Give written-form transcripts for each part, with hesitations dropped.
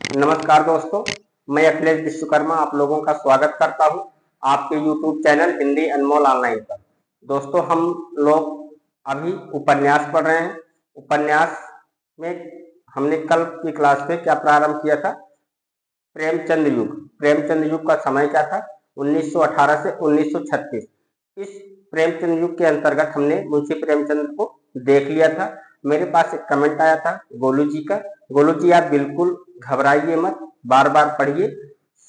नमस्कार दोस्तों, मैं अखिलेश विश्वकर्मा आप लोगों का स्वागत करता हूं आपके YouTube चैनल हिंदी अनमोल ऑनलाइन पर। दोस्तों, हम लोग अभी उपन्यास पढ़ रहे हैं। उपन्यास में हमने कल की क्लास में क्या प्रारंभ किया था? प्रेमचंद युग। प्रेमचंद युग का समय क्या था? 1918 से 1936। इस प्रेमचंद युग के अंतर्गत हमने मुंशी प्रेमचंद को देख लिया था। मेरे पास एक कमेंट आया था गोलू जी का। गोलू जी, आप बिल्कुल घबराइए मत, बार बार पढ़िए,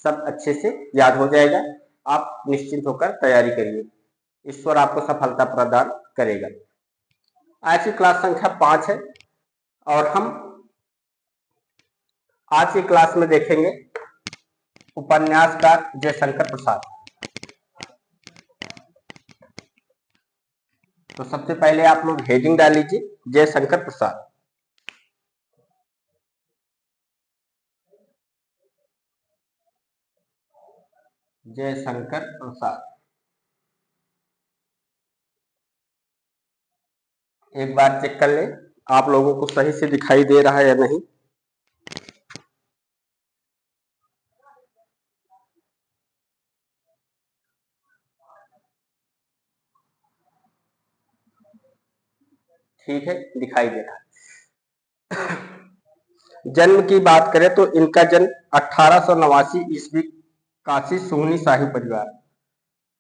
सब अच्छे से याद हो जाएगा। आप निश्चिंत होकर तैयारी करिए, ईश्वर आपको सफलता प्रदान करेगा। आज की क्लास संख्या 5 है और हम आज की क्लास में देखेंगे उपन्यासकार जयशंकर प्रसाद। तो सबसे पहले आप लोग हेडिंग डाल लीजिए, जयशंकर प्रसाद। जयशंकर प्रसाद। एक बार चेक कर ले आप लोगों को सही से दिखाई दे रहा है या नहीं। ठीक है, दिखाई दे रहा है। जन्म की बात करें तो इनका जन्म 1889 ईस्वी काशी सुहनी शाही परिवार।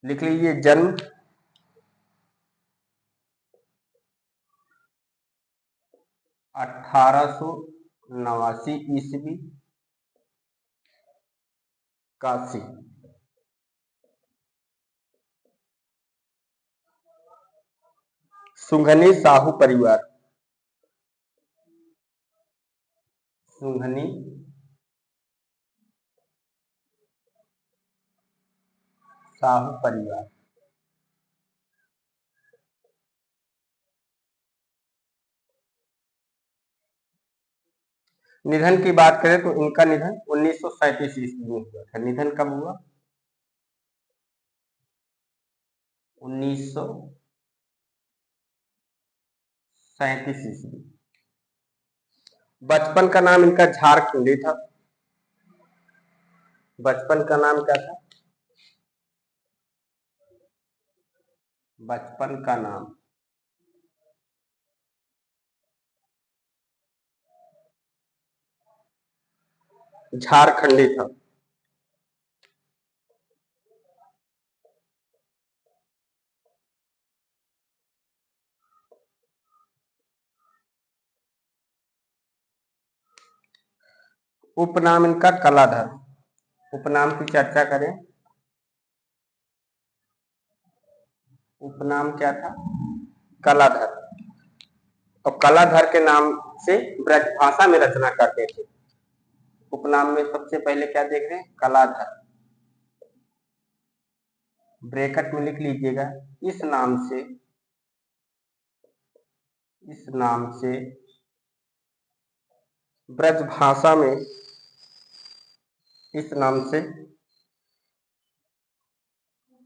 लिख लीजिए, जन्म 1889 ईस्वी काशी सुंघनी साहू परिवार। सुंघनी साहू परिवार। निधन की बात करें तो इनका निधन 1937 ईस्वी में हुआ था। निधन कब हुआ? 1937 ईस्वी। बचपन का नाम इनका झारखंडी था। बचपन का नाम क्या था? बचपन का नाम झारखंडी था। उपनाम इनका कलाधर। उपनाम की चर्चा करें, उपनाम क्या था? कलाधर। और कलाधर के नाम से ब्रजभाषा में रचना करते थे। उपनाम में सबसे पहले क्या देख रहे हैं? कलाधर। ब्रैकेट में लिख लीजिएगा, इस नाम से, इस नाम से ब्रजभाषा में, इस नाम से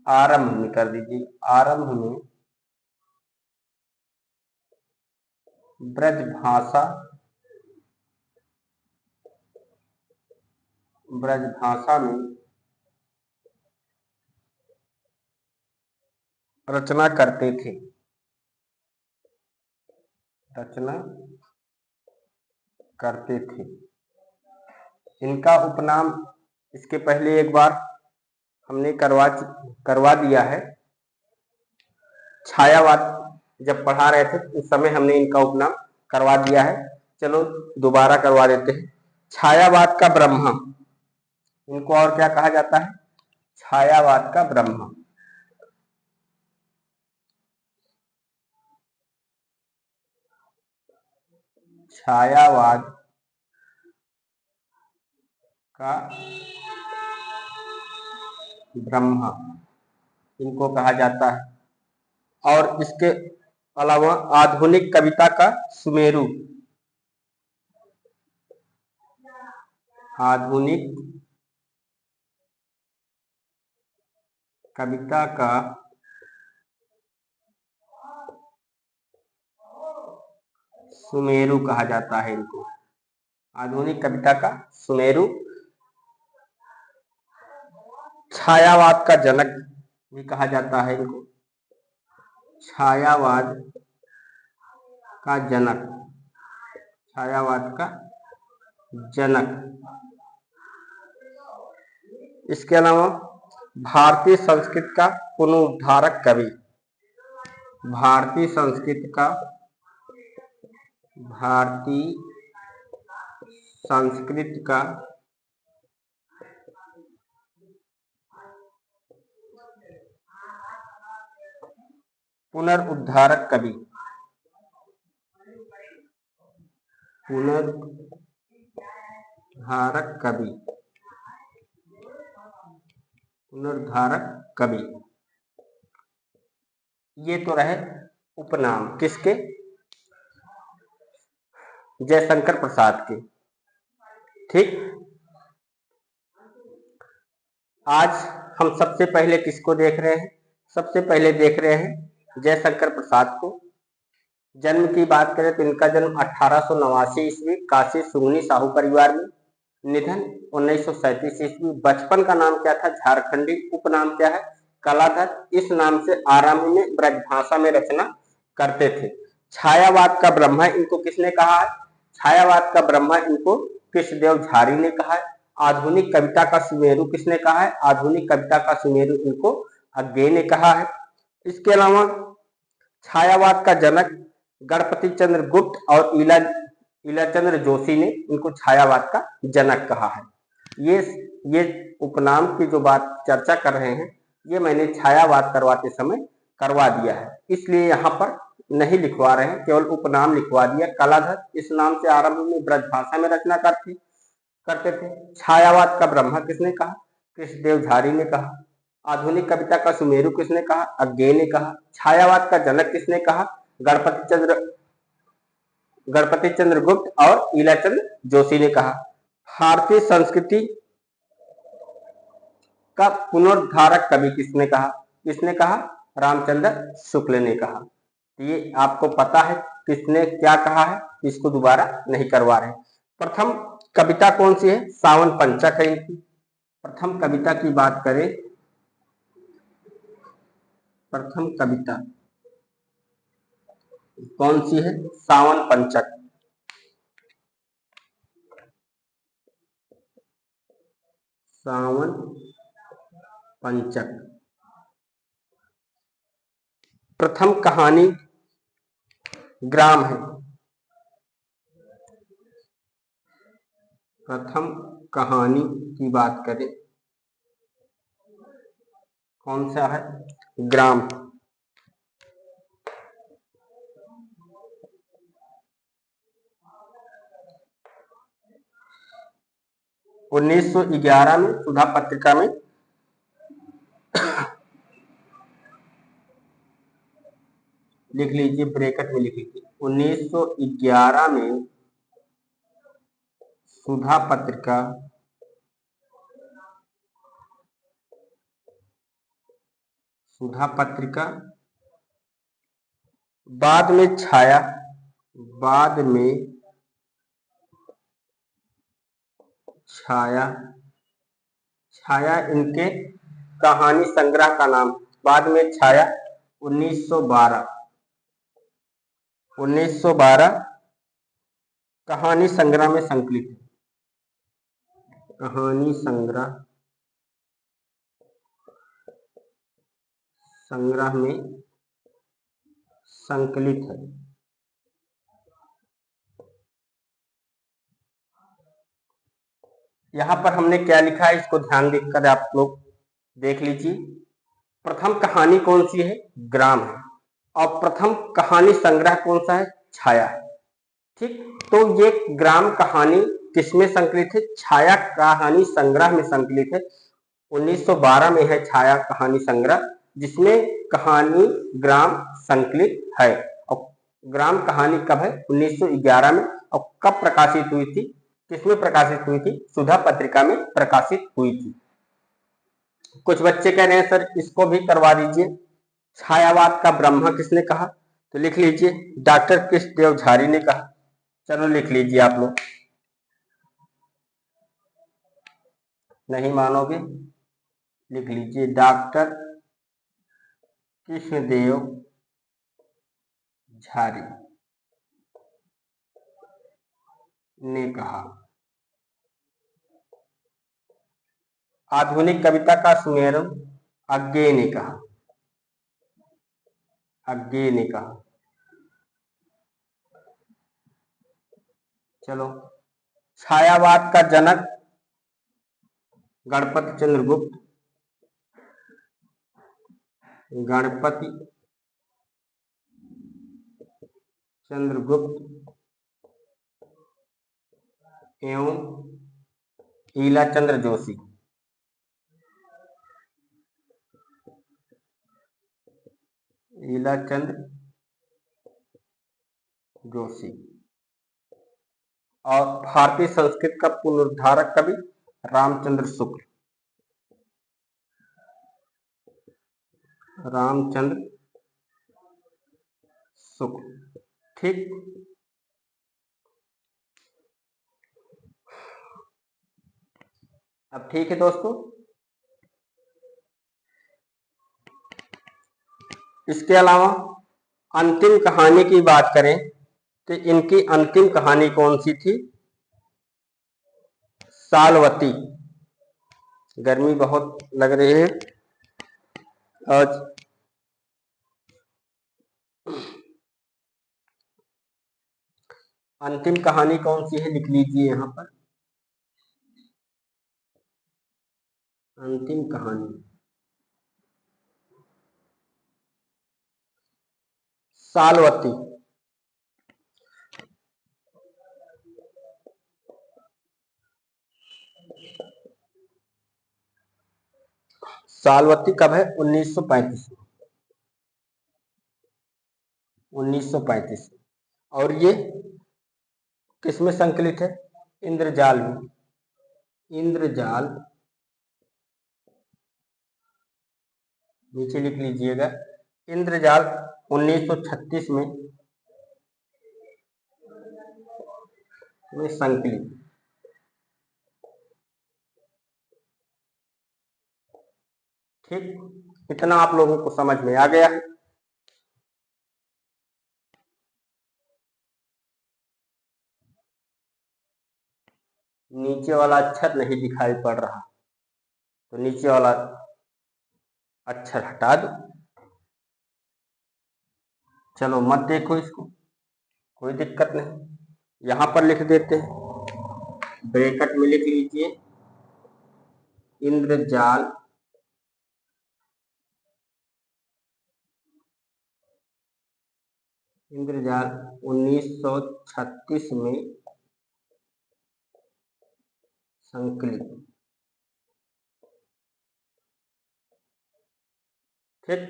आरंभ में कर दीजिए, आरंभ में ब्रजभाषा, ब्रजभाषा में रचना करते थे। रचना करते थे। इनका उपनाम इसके पहले एक बार हमने करवा दिया है। छायावाद जब पढ़ा रहे थे उस समय हमने इनका उपनाम करवा दिया है। चलो दोबारा करवा देते हैं। छायावाद का ब्रह्मा, इनको और क्या कहा जाता है? छायावाद का ब्रह्मा। छायावाद का ब्रह्मा इनको कहा जाता है। और इसके अलावा आधुनिक कविता का सुमेरु, आधुनिक कविता का सुमेरु कहा जाता है इनको। आधुनिक कविता का सुमेरु। छायावाद का जनक भी कहा जाता है इनको, छायावाद का जनक, छायावाद का जनक। इसके अलावा भारतीय संस्कृत का पुनरुद्धारक कवि, भारतीय संस्कृत का पुनरुद्धारक कवि, पुनरुद्धारक कवि। ये तो रहे उपनाम किसके, जयशंकर प्रसाद के। ठीक, आज हम सबसे पहले किसको देख रहे हैं, सबसे पहले देख रहे हैं जयशंकर प्रसाद को। जन्म की बात करें तो इनका जन्म 1889 ईस्वी काशी सुगनी साहू परिवार में, निधन 1937 ईस्वी। बचपन का नाम क्या था, झारखंडी। उपनाम क्या है, कलाधर। इस नाम से आरंभ में ब्रजभाषा में रचना करते थे। छायावाद का ब्रह्मा इनको किसने कहा है, छायावाद का ब्रह्मा इनको कृष्णदेव झारी ने कहा है। आधुनिक कविता का सुमेरु किसने कहा है, आधुनिक कविता का सुमेरु इनको अज्ञेय ने कहा है। इसके अलावा छायावाद का जनक गणपति चंद्र गुप्त और ईलाचंद्र जोशी ने इनको छायावाद का जनक कहा है। ये उपनाम की जो बात चर्चा कर रहे हैं ये मैंने छायावाद करवाते समय करवा दिया है, इसलिए यहाँ पर नहीं लिखवा रहे हैं, केवल उपनाम लिखवा दिया। कलाधर इस नाम से आरंभ में ब्रजभाषा में रचना करते थे। छायावाद का ब्रह्मा किसने कहा, कृष्णदेव झारी ने कहा। आधुनिक कविता का सुमेरु किसने कहा, अज्ञेय ने कहा। छायावाद का जनक किसने कहा, गणपति चंद्र गुप्त और ईलाचंद्र जोशी ने कहा। भारतीय संस्कृति का पुनरुद्धारक कवि किसने कहा, रामचंद्र शुक्ल ने कहा। ये आपको पता है किसने क्या कहा है, इसको दोबारा नहीं करवा रहे। प्रथम कविता कौन सी है, सावन पंचक है इनकी। प्रथम कविता की बात करें, प्रथम कविता कौन सी है, सावन पंचक। सावन पंचक। प्रथम कहानी ग्राम है, प्रथम कहानी की बात करें कौन सा है, ग्राम। उन्नीस 1911 में सुधा पत्रिका में लिख लीजिए, ब्रैकेट में लिख लीजिए। 1911 में सुधा पत्रिका बाद में छाया इनके कहानी संग्रह का नाम, बाद में छाया 1912 कहानी संग्रह में संकलित है, कहानी संग्रह में संकलित है। यहां पर हमने क्या लिखा है इसको ध्यान देकर आप लोग देख लीजिए। प्रथम कहानी कौन सी है, ग्राम है, और प्रथम कहानी संग्रह कौन सा है, छाया है। ठीक, तो ये ग्राम कहानी किसमें संकलित है, छाया कहानी संग्रह में संकलित है। 1912 में है छाया कहानी संग्रह, जिसमें कहानी ग्राम संकलित है। और ग्राम कहानी कब है, 1911 में। और कब प्रकाशित हुई थी, किसमें प्रकाशित हुई थी, सुधा पत्रिका में प्रकाशित हुई थी। कुछ बच्चे कह रहे हैं सर इसको भी करवा दीजिए। छायावाद का ब्रह्मा किसने कहा, तो लिख लीजिए डॉक्टर कृष्णदेव झारी ने कहा। चलो लिख लीजिए आप लोग। नहीं मानोगे, लिख लीजिए। डॉक्टर कृष्णदेव झारी ने कहा। आधुनिक कविता का सुमेरु अज्ञेय ने कहा। अज्ञेय ने कहा। चलो, छायावाद का जनक गणपति चंद्रगुप्त। गणपति चंद्रगुप्त एवं ईलाचंद्र जोशी। ईलाचंद्र जोशी। और भारतीय संस्कृत का पुनरुद्धारक कवि रामचंद्र शुक्ल। रामचंद्र शुक्ल। ठीक। अब ठीक है दोस्तों, इसके अलावा अंतिम कहानी की बात करें तो इनकी अंतिम कहानी कौन सी थी? सालवती। गर्मी बहुत लग रही है आज। अंतिम कहानी कौन सी है, लिख लीजिए यहां पर। अंतिम कहानी सालवती। सालवती कब है? 1935। 1935। और ये किसमें संकलित है? इंद्रजाल में। इंद्रजाल, नीचे लिख लीजिएगा। इंद्रजाल 1936 में संकलित। ठीक, इतना आप लोगों को समझ में आ गया है। नीचे वाला अक्षर नहीं दिखाई पड़ रहा, तो नीचे वाला अक्षर हटा दो। चलो, मत देखो इसको, कोई दिक्कत नहीं, यहां पर लिख देते हैं। ब्रैकेट में लिख लीजिए इंद्रजाल इंद्रजाल 1936 में संकलित। ठीक,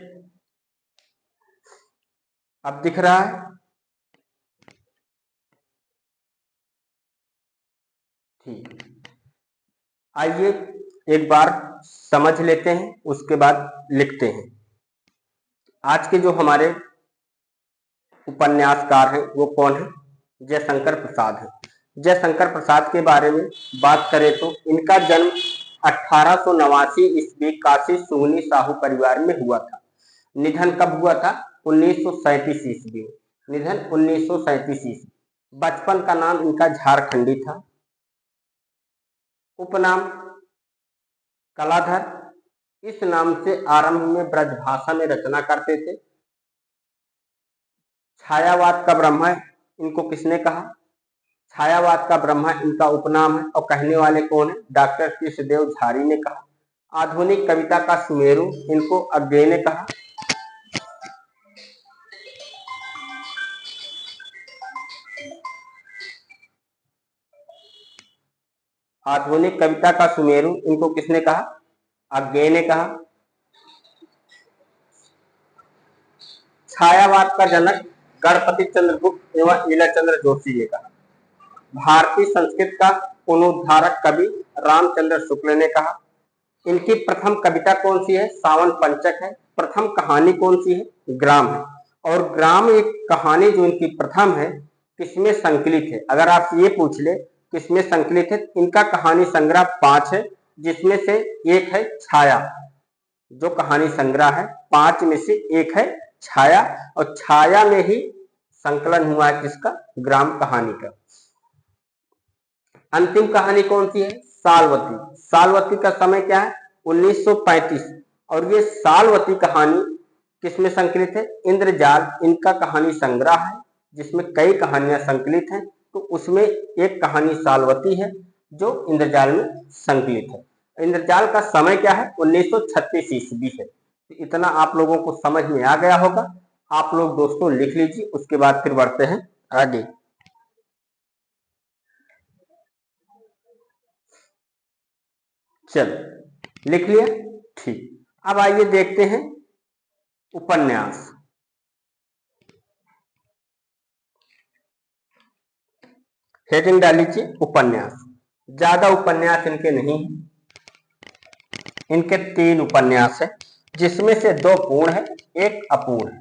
अब दिख रहा है? ठीक, आइए एक बार समझ लेते हैं, उसके बाद लिखते हैं। आज के जो हमारे उपन्यासकार हैं वो कौन है? जयशंकर प्रसाद है। जयशंकर प्रसाद के बारे में बात करें तो इनका जन्म 1889 ईस्वी काशी सुगनी साहू परिवार में हुआ था। निधन कब हुआ था? 1937 ईस्वी। निधन 1937 ईस्वी। बचपन का नाम इनका झारखंडी था। उपनाम कलाधर। इस नाम से आरंभ में ब्रजभाषा में रचना करते थे। छायावाद का ब्रह्मा इनको किसने कहा? छायावाद का ब्रह्मा इनका उपनाम है और कहने वाले कौन है? डॉक्टर कृष्णदेव झारी ने कहा। आधुनिक कविता का सुमेरु इनको अज्ञेय ने कहा। आधुनिक कविता का सुमेरु इनको किसने कहा? अज्ञेय ने कहा। छायावाद का जनक गणपति चंद्रगुप्त एवं ईलाचंद्र जोशी ने कहा। भारतीय संस्कृत का पुनरुद्धारक कवि रामचंद्र शुक्ल ने कहा। इनकी प्रथम कविता कौन सी है? सावन पंचक है। प्रथम कहानी कौन सी है? ग्राम है। और ग्राम एक कहानी जो इनकी प्रथम है किसमें संकलित है? अगर आप ये पूछ ले किसमें संकलित है, इनका कहानी संग्रह 5 है जिसमें से एक है छाया, जो कहानी संग्रह है 5 में से एक है छाया, और छाया में ही संकलन हुआ है किसका, ग्राम कहानी का। अंतिम कहानी कौन सी है, सालवती। सालवती का समय क्या है, 1935, और ये सालवती कहानी किसमें संकलित है, इंद्रजाल इनका कहानी संग्रह है, जिसमें कई कहानियां संकलित हैं। तो उसमें एक कहानी सालवती है जो इंद्रजाल में संकलित है। इंद्रजाल का समय क्या है, 1936 ईस्वी है। तो इतना आप लोगों को समझ में आ गया होगा। आप लोग दोस्तों लिख लीजिए, उसके बाद फिर बढ़ते हैं आगे। चलो लिख लिया, ठीक। अब आइए देखते हैं उपन्यास। हेडिंग डाल लीजिए उपन्यास। ज्यादा उपन्यास इनके नहीं है, इनके 3 उपन्यास है, जिसमें से 2 पूर्ण है, एक अपूर्ण है।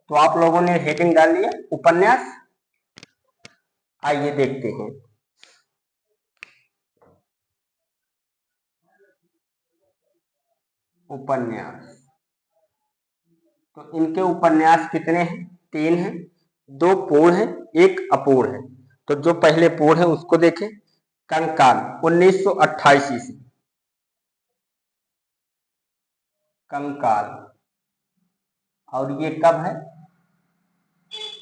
तो आप लोगों ने हेडिंग डाल लिया उपन्यास। आइए देखते हैं। उपन्यास, तो इनके उपन्यास कितने हैं, 3 हैं, 2 पूर्ण है, एक अपूर्ण है। तो जो पहले पूर्ण है उसको देखें, कंकाल 1928 ईस्वी, कंकाल, और ये कब है,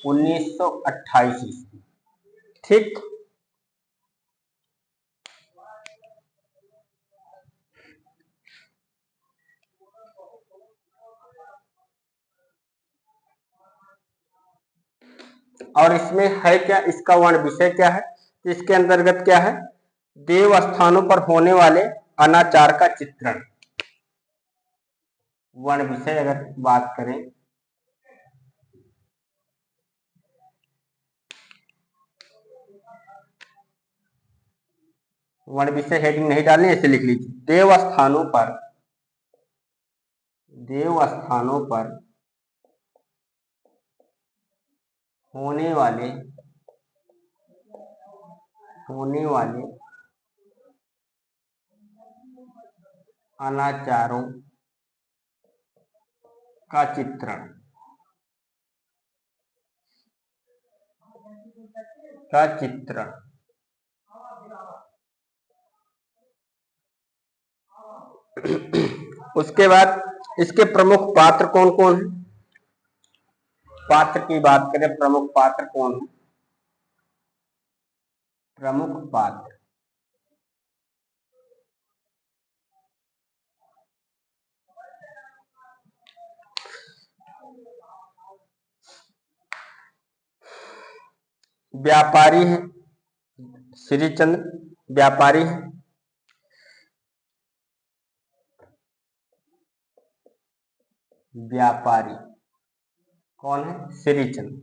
1928 ईस्वी, ठीक। और इसमें है क्या, इसका वर्ण विषय क्या है, तो इसके अंतर्गत क्या है, देव स्थानों पर होने वाले अनाचार का चित्रण। वर्ण विषय अगर बात करें, वर्ण विषय हेडिंग नहीं डालनी, ऐसे लिख लीजिए, देव स्थानों पर, देव स्थानों पर होने वाले, होने वाले अनाचारों का चित्रण, का चित्रण। उसके बाद इसके प्रमुख पात्र कौन कौन है, पात्र की बात करें, प्रमुख पात्र कौन है, प्रमुख पात्र, व्यापारी है, श्रीचंद्र व्यापारी है, व्यापारी कौन है, श्रीचंद्र।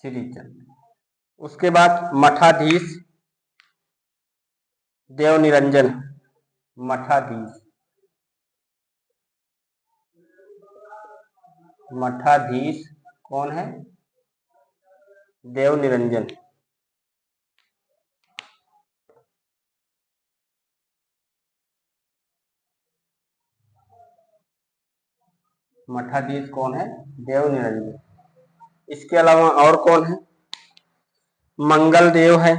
श्रीचंद्र। उसके बाद मठाधीश देव निरंजन, मठाधीश, मठाधीश कौन है, देव निरंजन। मठाधीश कौन है, देव निरंजन। इसके अलावा और कौन है, मंगल देव है,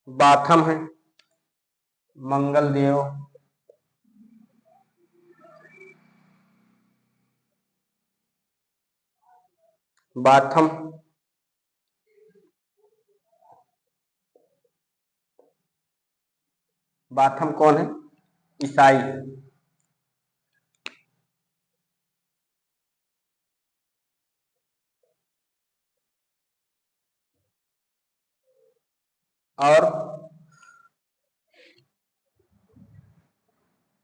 बाथम है, मंगल देव, बाथम, बाथम कौन है, ईसाई। और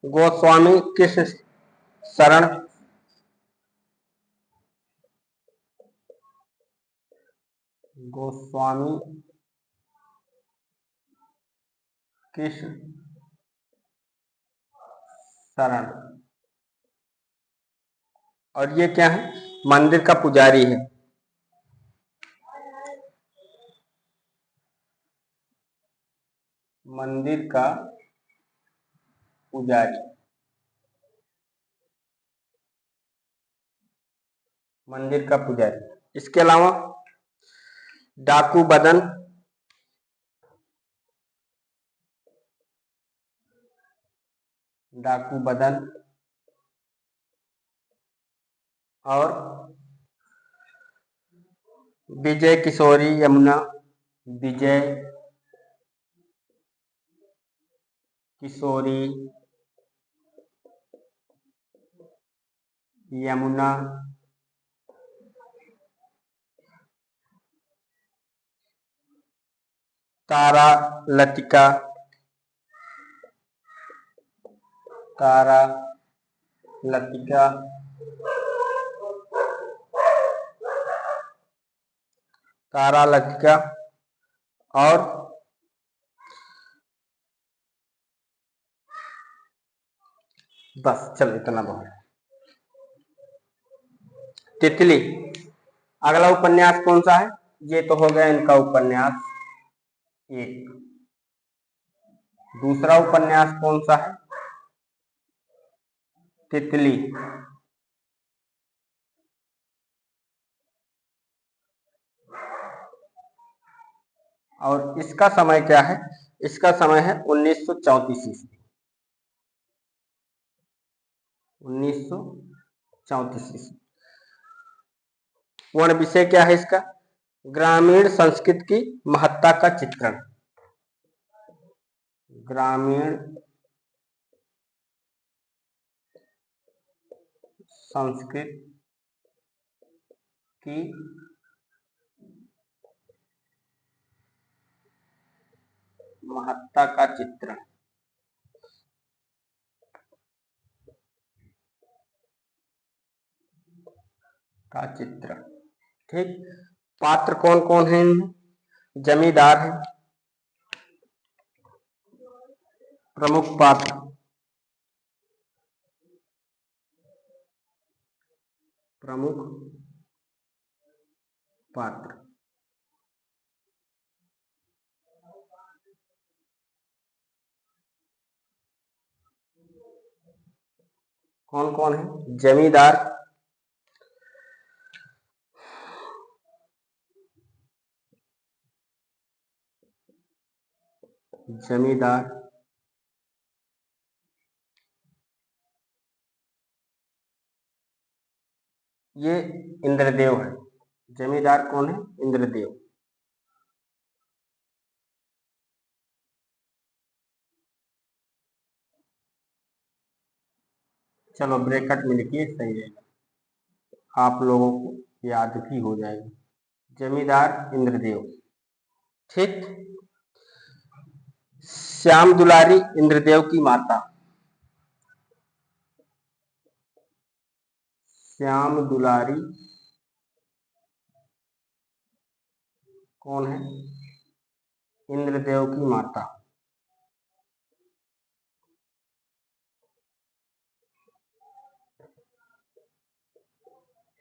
गोस्वामी कृष्ण शरण, गोस्वामी कृष्ण शरण। और ये क्या है? मंदिर का पुजारी है। मंदिर का पुजारी, मंदिर का पुजारी। इसके अलावा डाकू बदन, डाकू बदन और विजय किशोरी यमुना, विजय किशोरी यमुना, तारा लतिका, तारा लतिका, तारा लतिका और बस चलो इतना बहुत। तितली। अगला उपन्यास कौन सा है? ये तो हो गया इनका उपन्यास एक। दूसरा उपन्यास कौन सा है? तितली। और इसका समय क्या है? इसका समय है 1934 ईस्वी। 1934 ईस्वी। पूर्ण विषय क्या है इसका? ग्रामीण संस्कृति की महत्ता का चित्रण। ग्रामीण संस्कृति की महत्ता का चित्रण। का चित्र। ठीक। पात्र कौन कौन है इनमें? जमींदार है प्रमुख पात्र, प्रमुख पात्र। कौन कौन है? जमींदार, जमींदार, ये इंद्रदेव है। जमींदार कौन है? इंद्रदेव। चलो ब्रैकेट में लिखिए, सही रहेगा, आप लोगों को याद भी हो जाएगा। जमींदार इंद्रदेव। ठीक। श्याम दुलारी इंद्रदेव की माता। श्याम दुलारी कौन है? इंद्रदेव की माता।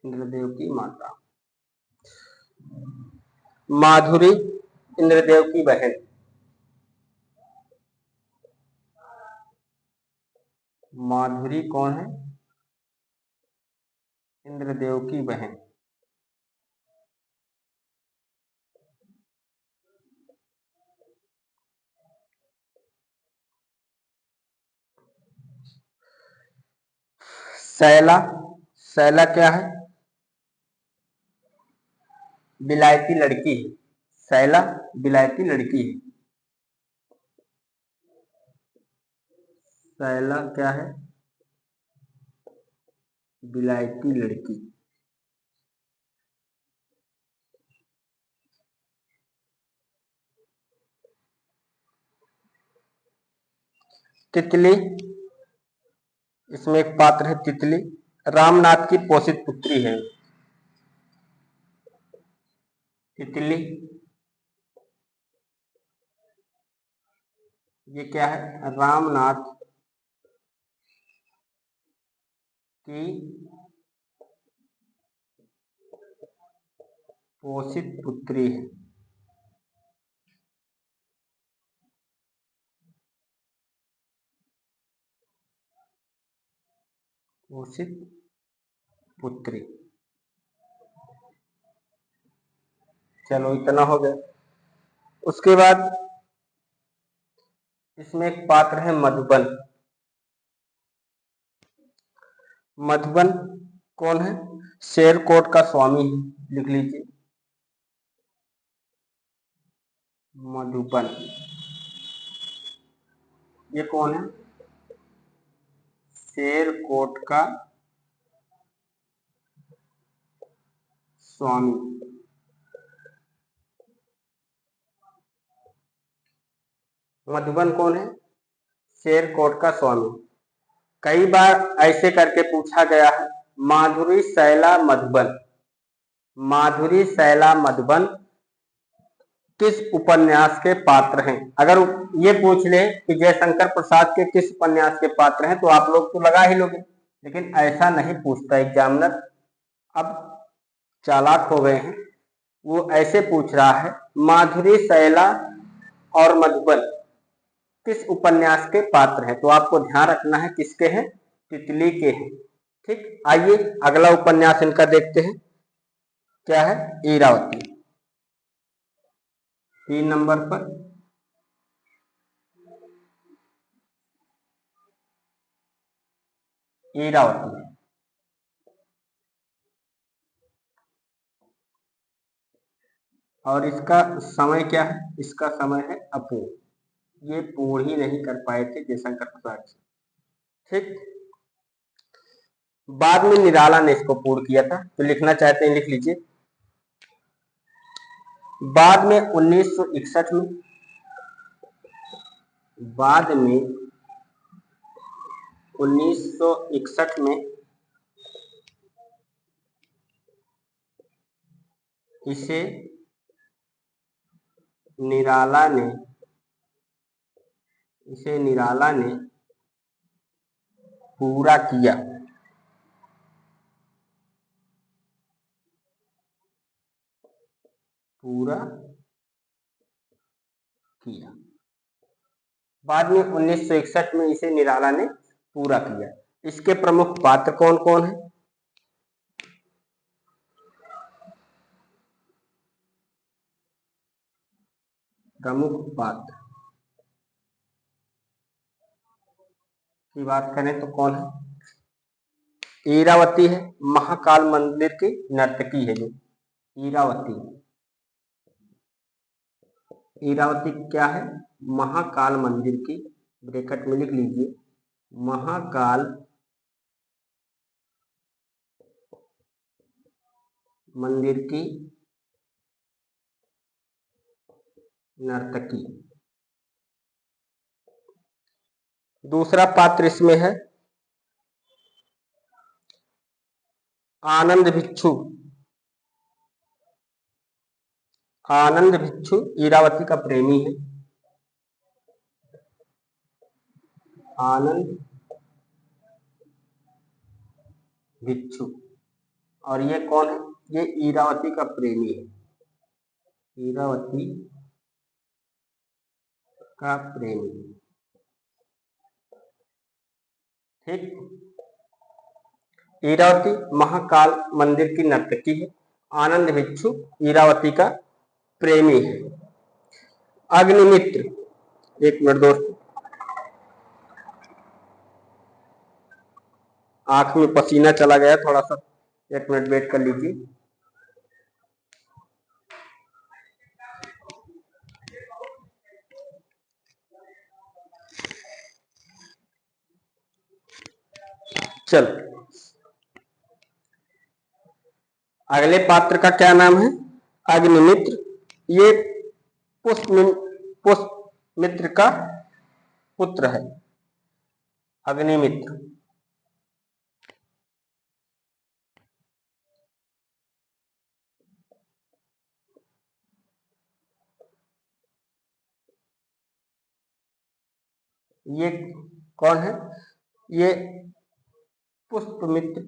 इंद्रदेव की माता। माधुरी इंद्रदेव की बहन। माधुरी कौन है? इंद्रदेव की बहन। शैला। शैला क्या है? विलायती लड़की है। शैला विलायती लड़की है। शैला क्या है? विलायती लड़की। तितली। इसमें एक पात्र है तितली, रामनाथ की पोषित पुत्री है। तितली, ये क्या है, रामनाथ की पोषित पुत्री है। पोषित पुत्री, चलो इतना हो गया। उसके बाद इसमें एक पात्र है मधुबन। मधुबन कौन है, शेरकोट का स्वामी है, लिख लीजिए मधुबन। ये कौन है, शेरकोट का स्वामी। मधुबन कौन है, शेरकोट का स्वामी। कई बार ऐसे करके पूछा गया है, माधुरी शैला मधुबन, माधुरी शैला मधुबन किस उपन्यास के पात्र हैं। अगर ये पूछ ले कि जयशंकर प्रसाद के किस उपन्यास के पात्र हैं तो आप लोग तो लगा ही लोगे, लेकिन ऐसा नहीं पूछता एग्जामिनर। अब चालाक हो गए हैं, वो ऐसे पूछ रहा है माधुरी शैला और मधुबन किस उपन्यास के पात्र हैं, तो आपको ध्यान रखना है किसके हैं, तितली के हैं। ठीक, आइए अगला उपन्यास इनका देखते हैं, क्या है, ईरावती। 3 नंबर पर ईरावती। और इसका समय क्या है, इसका समय है अपूर्ण। ये पूर्ण ही नहीं कर पाए थे जयशंकर प्रसाद जी। ठीक, बाद में निराला ने इसको पूर्ण किया था, तो लिखना चाहते हैं लिख लीजिए। बाद में 1961 में, बाद में 1961 में इसे निराला ने, इसे निराला ने पूरा किया। पूरा किया, बाद में 1961 में इसे निराला ने पूरा किया। इसके प्रमुख पात्र कौन कौन है, प्रमुख पात्र की बात करें तो कौन है, ईरावती है, महाकाल मंदिर की नर्तकी है जो ईरावती। ईरावती क्या है, महाकाल मंदिर की, ब्रैकेट में लिख लीजिए महाकाल मंदिर की नर्तकी। दूसरा पात्र इसमें है आनंद भिक्षु। आनंद भिक्षु ईरावती का प्रेमी है, आनंद भिक्षु। और ये कौन है, ये ईरावती का प्रेमी है, ईरावती का प्रेमी। ठीक, ईरावती महाकाल मंदिर की नर्तकी है, आनंद भिक्षु ईरावती का प्रेमी है। अग्निमित्र, एक मिनट दोस्तों, आंख में पसीना चला गया थोड़ा सा, 1 मिनट वेट कर लीजिए। चल, अगले पात्र का क्या नाम है, अग्निमित्र। ये पुष्पमित्र का पुत्र है, अग्निमित्र। ये कौन है? ये पुष्यमित्र,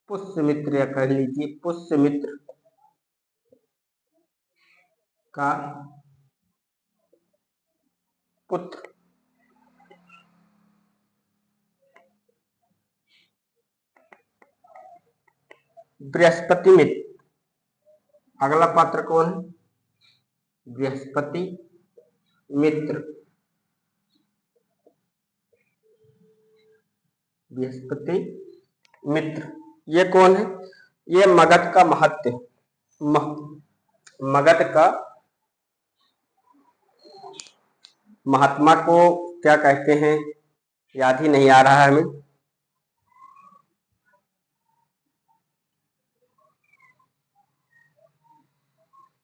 पुष्यमित्र या कह लीजिए पुष्यमित्र का पुत्र। बृहस्पति मित्र, अगला पात्र कौन है? बृहस्पति मित्र। बृहस्पति मित्र ये कौन है? ये मगध का महत्व, मगध का महात्मा को क्या कहते हैं, याद ही नहीं आ रहा है हमें।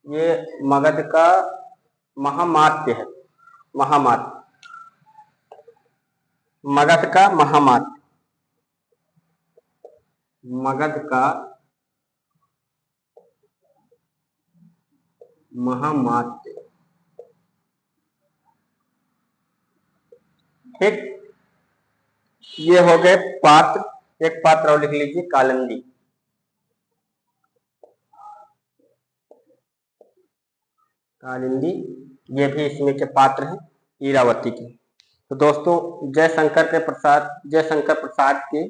ये मगध का महामात्य है, महामात्य, मगध का महामात्य, मगध का महामात्य। ठीक, ये हो गए पात्र। एक पात्र और लिख लीजिए, कालिंदी। कालिंदी ये भी इसमें के पात्र हैं इरावती के। तो दोस्तों जयशंकर प्रसाद के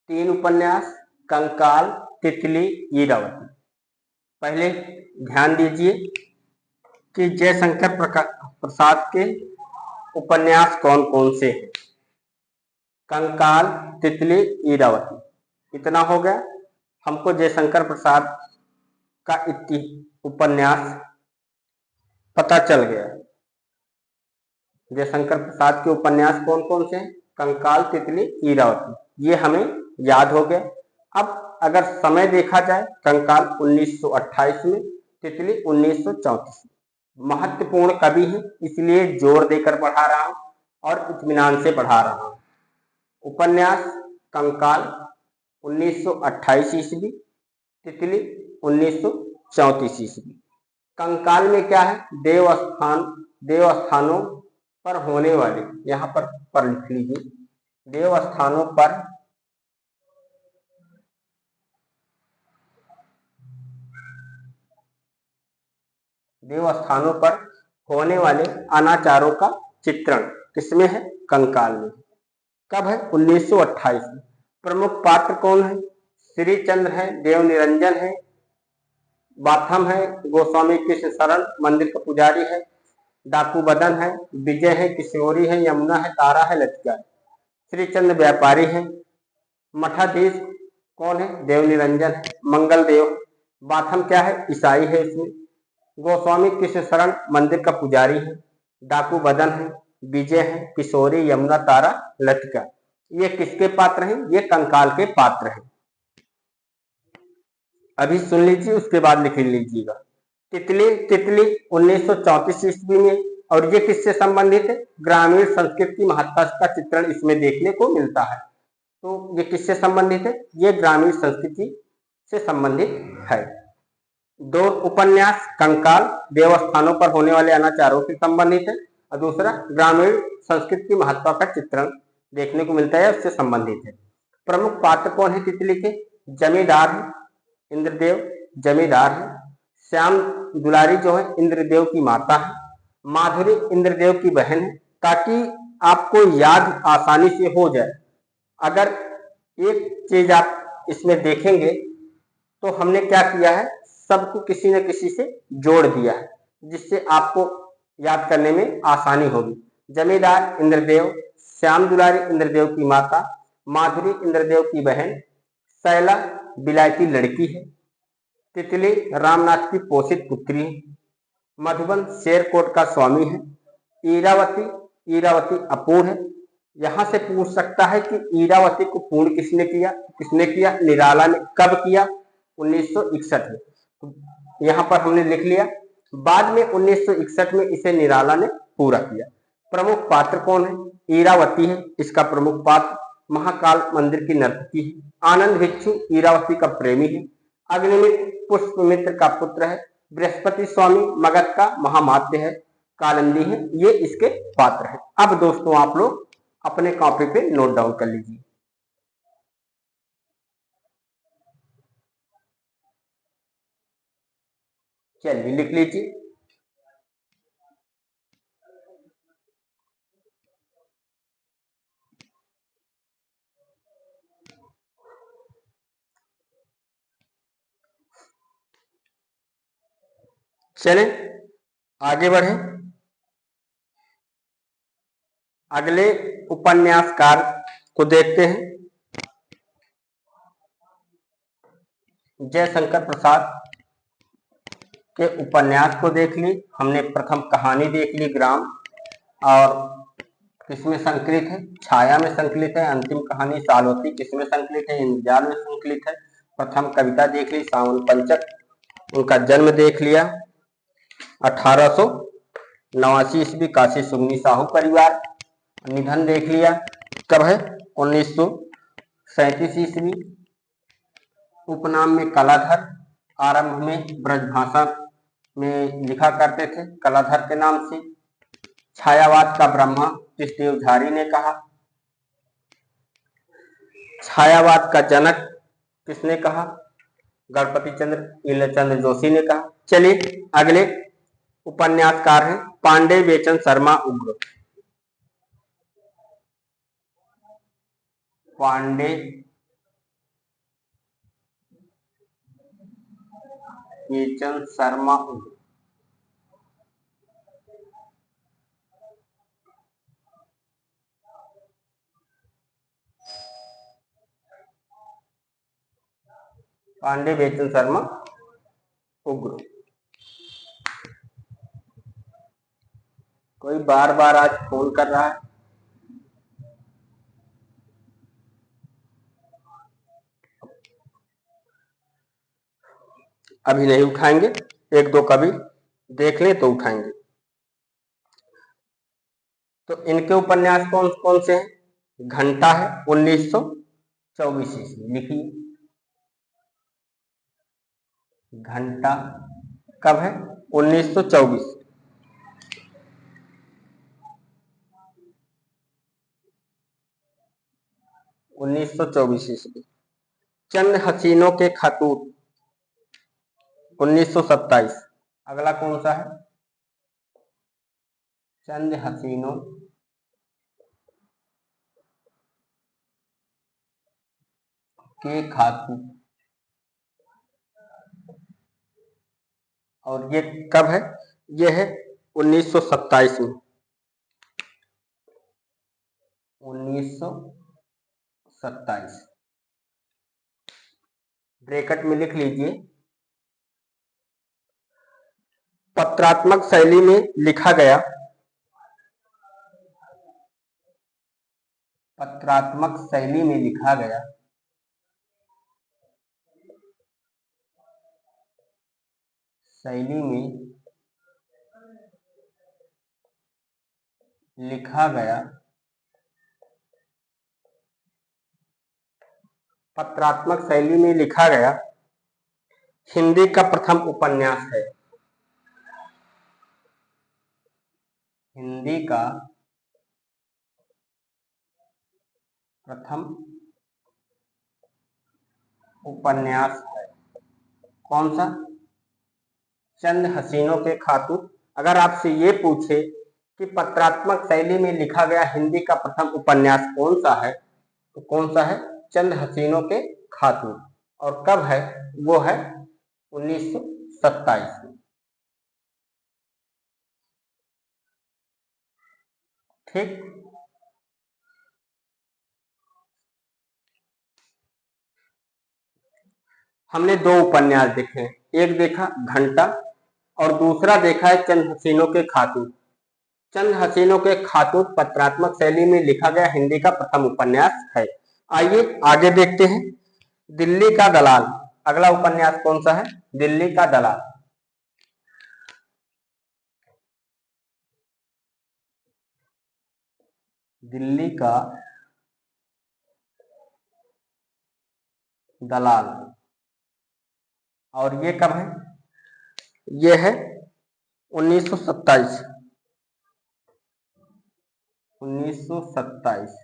3 उपन्यास कंकाल, तितली, इरावती। पहले ध्यान दीजिए कि जयशंकर प्रसाद के उपन्यास कौन कौन से हैं। कंकाल, तितली, इरावती, इतना हो गया। हमको जयशंकर प्रसाद का उपन्यास पता चल गया। जयशंकर प्रसाद के उपन्यास कौन कौन से हैं? कंकाल, तितली, इरावती, ये हमें याद हो गया। अब अगर समय देखा जाए, कंकाल 1928 में, तितली 1934 में। महत्वपूर्ण कवि है, इसलिए जोर देकर पढ़ा रहा हूं और इत्मीनान से पढ़ा रहा हूं। उपन्यास कंकाल 1928 ईस्वी, तितली 1934 ईस्वी। कंकाल में क्या है? देवस्थानों पर होने वाले, यहाँ पर लिख लीजिए, देवस्थानों पर होने वाले अनाचारों का चित्रण किसमें है? कंकाल में। कब है? 1928 में। प्रमुख पात्र कौन है? श्रीचंद्र है, देवनिरंजन है, बाथम है, गोस्वामी कृष्ण शरण मंदिर का पुजारी है, डाकू बदन है, विजय है, किशोरी है, यमुना है, तारा है, लतिका है। श्रीचंद्र व्यापारी है, मठाधीश कौन है? देवनिरंजन है, मंगल देव। बाथम क्या है? ईसाई है इसमें। गोस्वामी कृष्ण शरण मंदिर का पुजारी है, डाकू बदन है, विजय है, किशोरी, यमुना, तारा, लतिका। ये किसके पात्र हैं? ये कंकाल के पात्र हैं। अभी सुन लीजिए, उसके बाद लिख लीजिएगा। तितली 1934 ईस्वी में, और ये किससे संबंधित है? ग्रामीण संस्कृति की महत्ता का चित्रण इसमें देखने को मिलता है। तो ये किससे संबंधित है? ये ग्रामीण संस्कृति से संबंधित है। 2 उपन्यास कंकाल देवस्थानों पर होने वाले अनाचारों से संबंधित है, और दूसरा ग्रामीण संस्कृति की महत्ता का चित्रण देखने को मिलता है, उससे संबंधित है। प्रमुख पात्र कौन है तितली के? जमींदार है, इंद्रदेव जमींदार है। श्याम दुलारी जो है इंद्रदेव की माता है। माधुरी इंद्रदेव की बहन है। ताकि आपको याद आसानी से हो जाए, अगर एक चीज आप इसमें देखेंगे तो हमने क्या किया है, सबको किसी न किसी से जोड़ दिया है, जिससे आपको याद करने में आसानी होगी। जमींदार इंद्रदेव, श्याम दुलारी इंद्रदेव की माता, माधुरी इंद्रदेव की बहन, शैला बिलायती लड़की है, तितली रामनाथ की पोषित पुत्री है, मधुबन शेरकोट का स्वामी है, ईरावती अपूर्ण है। यहां से पूछ सकता है कि ईरावती को पूर्ण किसने किया? निराला ने। कब किया? 1961 में। तो यहाँ पर हमने लिख लिया। बाद में 1961 में इसे निराला ने पूरा किया। प्रमुख पात्र कौन है? ईरावती है इसका प्रमुख पात्र। महाकाल मंदिर की नर्तकी है। आनंद भिक्षु ईरावती का प्रेमी है। अग्निमित्र पुष्पमित्र का पुत्र है। बृहस्पति स्वामी मगध का महामात्य है, कालिंदी है, ये इसके पात्र हैं। अब दोस्तों आप लोग अपने कॉपी पे नोट डाउन कर लीजिए। चलिए लिख लीजिए। चलें आगे बढ़े, अगले उपन्यासकार को देखते हैं। जयशंकर प्रसाद के उपन्यास को देख ली हमने। प्रथम कहानी देख ली ग्राम, और किसमें संकलित है? छाया में संकलित है। अंतिम कहानी सालवती किसमें संकलित है? इंद्रजाल में संकलित है। प्रथम कविता देख ली सावन पंचक, उनका जन्म देख लिया 1889 ईस्वी, काशी सुगनी साहू परिवार। निधन देख लिया, कब है? 1937 ईस्वी। उपनाम में कलाधर, आरंभ में ब्रजभाषा में लिखा करते थे कलाधर के नाम से। छायावाद का ब्रह्मा कृष्णदेव झारी ने कहा। छायावाद का जनक किसने कहा? गणपति चंद्र इलचंद्र जोशी ने कहा। चलिए अगले उपन्यासकार हैं पांडे बेचन शर्मा उग्र। पांडे बेचन शर्मा उग्र। पांडे बेचन शर्मा उग्र। कोई बार बार आज फोन कर रहा है। अभी नहीं उठाएंगे, एक दो कभी देख लें तो उठाएंगे। तो इनके उपन्यास कौन कौन से हैं? घंटा है 1924 ईस्वी, लिखिए। घंटा कब है? 1924। ईस्वी। चंद हसीनों के खतूत 1927। अगला कौन सा है? चंद हसीनों के खातूत, और ये कब है? ये है 1927 में। 1927 ब्रैकेट में लिख लीजिए। पत्रात्मक शैली में लिखा गया, पत्रात्मक शैली में लिखा गया शैली में लिखा गया पत्रात्मक शैली में लिखा गया हिंदी का प्रथम उपन्यास है। हिंदी का प्रथम उपन्यास है। कौन सा? चंद हसीनों के खातूत। अगर आपसे ये पूछे कि पत्रात्मक शैली में लिखा गया हिंदी का प्रथम उपन्यास कौन सा है, तो कौन सा है? चंद हसीनों के खातूत। और कब है? वो है 1927 में। ठीक। हमने दो उपन्यास देखे, एक देखा घंटा और दूसरा देखा है चंद हसीनों के खातूत। चंद हसीनों के खातूत पत्रात्मक शैली में लिखा गया हिंदी का प्रथम उपन्यास है। आइए आगे देखते हैं। दिल्ली का दलाल, अगला उपन्यास कौन सा है? दिल्ली का दलाल। दिल्ली का दलाल, और ये कब है? ये है 1927। 1927।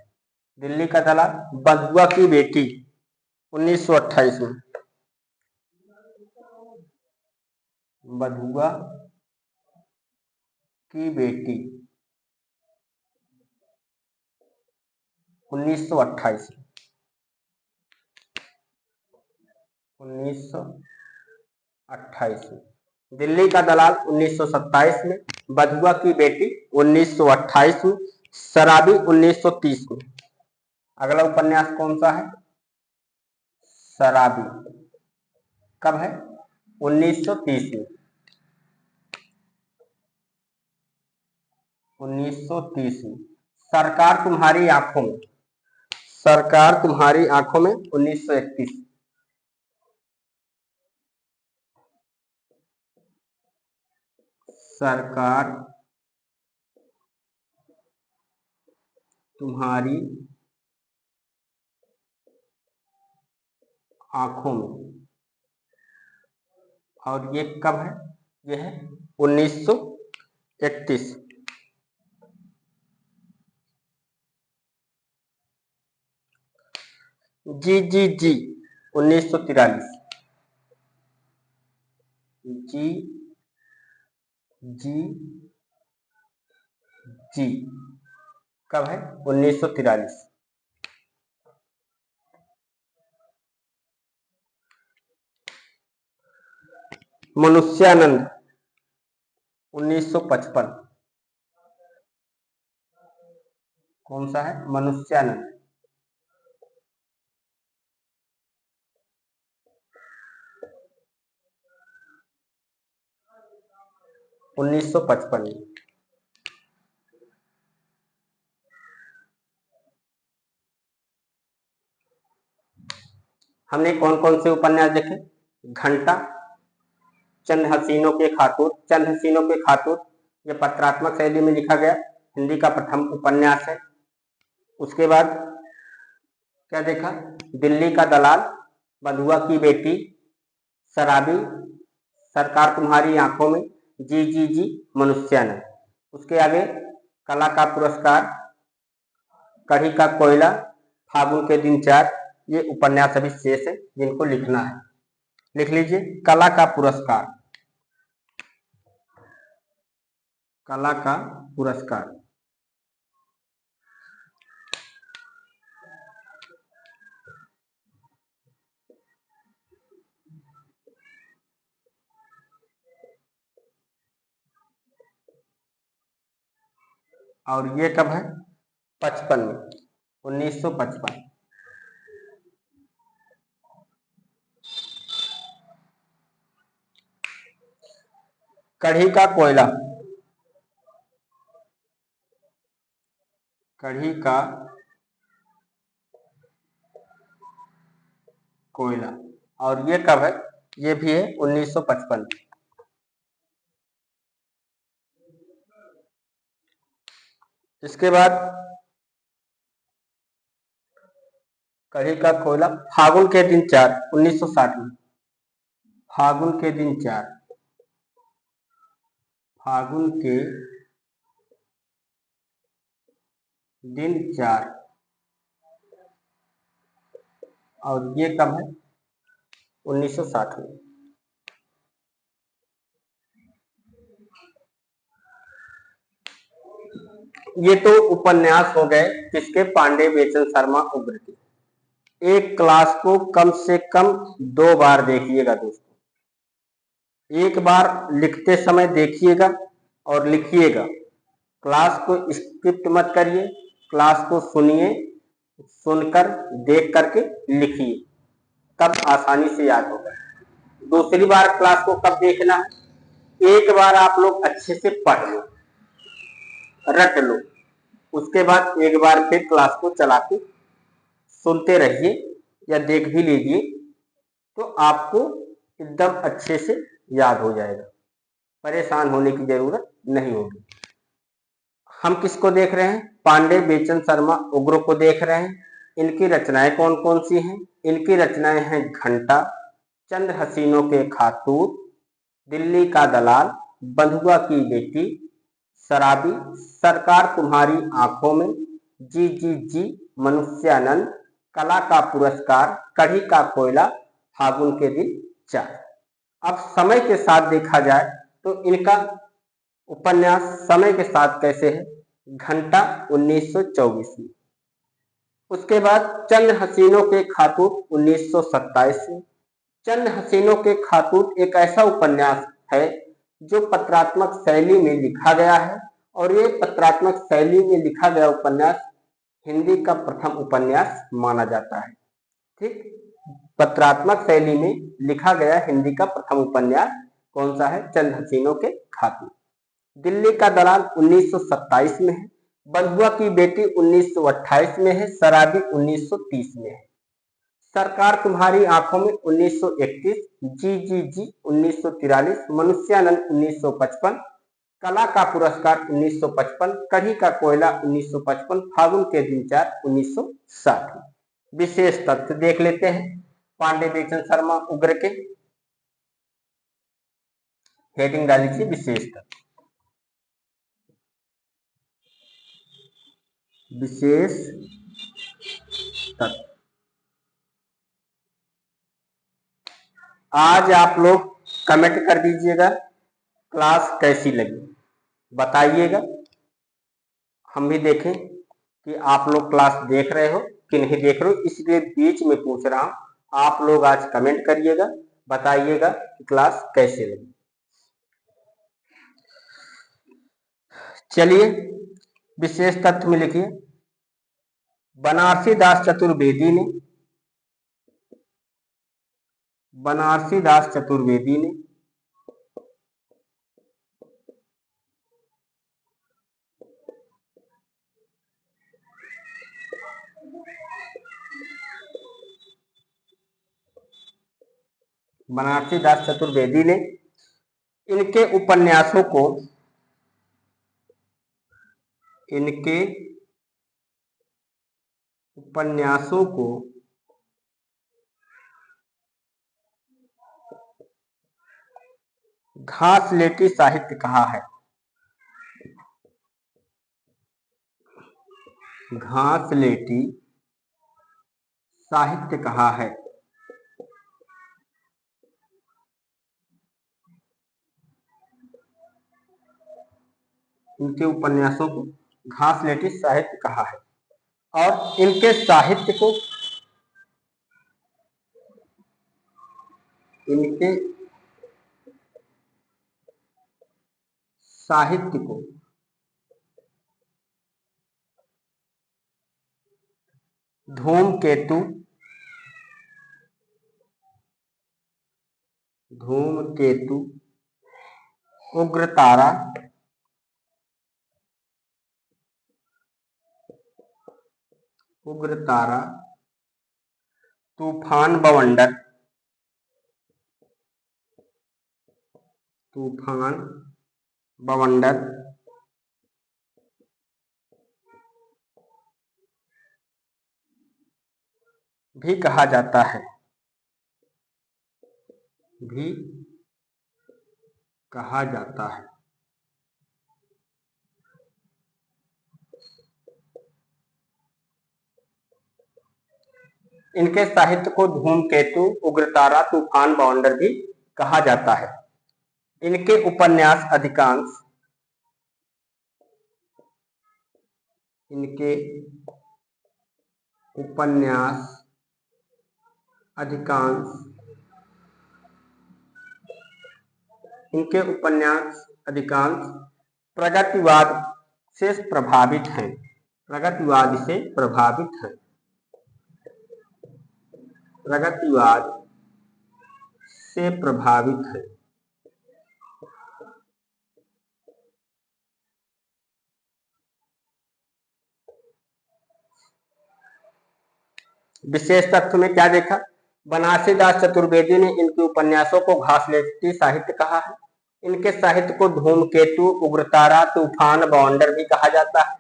दिल्ली का दलाल बधुआ की बेटी 1928 में। बधुआ की बेटी 1928 में। 1928 में। दिल्ली का दलाल 1927 में, बधुआ की बेटी 1928 में, शराबी 1930 में। अगला उपन्यास कौन सा है? शराबी। कब है? 1930 में। 1930 में। सरकार तुम्हारी आंखों में। सरकार तुम्हारी आंखों में 1931। सरकार तुम्हारी आंखों में। और ये कब है? ये है 1931। जी जी जी 1943। जी जी जी कब है? 1943। मनुष्यानंद 1955। कौन सा है? मनुष्यानंद। 1955 में। हमने कौन कौन से उपन्यास देखे? घंटा, चंद हसीनों के खातूत। चंद हसीनों के खातूत ये पत्रात्मक शैली में लिखा गया हिंदी का प्रथम उपन्यास है। उसके बाद क्या देखा? दिल्ली का दलाल, बधुआ की बेटी, शराबी, सरकार तुम्हारी आंखों में, जी जी जी, मनुष्यानंद। उसके आगे कला का पुरस्कार, कढ़ी का कोयला, फागुन के दिन 4। ये उपन्यास अभी शेष है जिनको लिखना है। लिख लीजिए कला का पुरस्कार। कला का पुरस्कार। और ये कब है? 55 में। 1955। कढ़ी का कोयला। कढ़ी का कोयला। और ये कब है? ये भी है 1955। इसके बाद कढ़ी का कोयला, फागुन के दिन 4, 1960 में। फागुन के दिन 4। फागुन के दिन 4। और ये कब है? 1960 में। ये तो उपन्यास हो गए किसके? पांडे बेचन शर्मा उग्र के। एक क्लास को कम से कम 2 बार देखिएगा दोस्तों। एक बार लिखते समय देखिएगा और लिखिएगा। क्लास को स्किप मत करिए, क्लास को सुनिए, सुनकर देख करके लिखिए, तब आसानी से याद होगा। दूसरी बार क्लास को कब देखना है? एक बार आप लोग अच्छे से पढ़ लो, रट लो, उसके बाद एक बार फिर क्लास को चला के सुनते रहिए या देख भी लीजिए, तो आपको एकदम अच्छे से याद हो जाएगा। परेशान होने की जरूरत नहीं होगी। हम किसको देख रहे हैं? पांडे बेचन शर्मा उग्र को देख रहे हैं। इनकी रचनाएं कौन कौन सी हैं? इनकी रचनाएं हैं घंटा, चंद हसीनों के खातूत, दिल्ली का दलाल, बंधुआ की बेटी, शराबी, सरकार तुम्हारी आंखों में, जी जी जी, मनुष्यानंद, कला का पुरस्कार, कढ़ी का कोयला, फागुन के दिन चार। अब समय के साथ देखा जाए तो इनका उपन्यास समय के साथ कैसे है। घंटा 1924 में, उसके बाद चंद हसीनों के खातूत 1927 में। चंद हसीनों के खातूत एक ऐसा उपन्यास है जो पत्रात्मक शैली में लिखा गया है, और ये पत्रात्मक शैली में लिखा गया उपन्यास हिंदी का प्रथम उपन्यास माना जाता है। ठीक, पत्रात्मक शैली में लिखा गया हिंदी का प्रथम उपन्यास कौन सा है? चंद हसीनों के खातूत। दिल्ली का दलाल 1927 में है, बंधुआ की बेटी 1928 में है, शराबी 1930 में है, सरकार तुम्हारी आंखों में 1931, जी जी जी 1943, मनुष्यानंद 1955, कला का पुरस्कार 1955, कढ़ी का कोयला 1955, फागुन के दिन चार 1960। विशेष तथ्य देख लेते हैं पांडे बेचन शर्मा उग्र के। हेडिंग डाल लीजिए विशेष तथ्य। विशेष तथ्य। आज आप लोग कमेंट कर दीजिएगा क्लास कैसी लगी, बताइएगा, हम भी देखें कि आप लोग क्लास देख रहे हो कि नहीं देख रहे हो, इसलिए बीच में पूछ रहा हूं। आप लोग आज कमेंट करिएगा, बताइएगा कि क्लास कैसे लगी। चलिए विशेष तथ्य में लिखिए, बनारसी दास चतुर्वेदी ने इनके उपन्यासों को घासलेटी साहित्य कहा है। घासलेटी साहित्य कहा है। इनके उपन्यासों को घासलेटी साहित्य कहा है, और इनके साहित्य को धूमकेतु उग्रतारा, तूफान बवंडर, भी कहा जाता है। इनके साहित्य को धूमकेतु, उग्रतारा, तूफान बवंडर भी कहा जाता है। इनके उपन्यास अधिकांश प्रगतिवाद से प्रभावित हैं। विशेष तथ्य में क्या देखा? बनारसी दास चतुर्वेदी ने इनके उपन्यासों को घासलेटी साहित्य कहा है। इनके साहित्य को धूमकेतु, उग्रतारा, तूफान बवंडर भी कहा जाता है।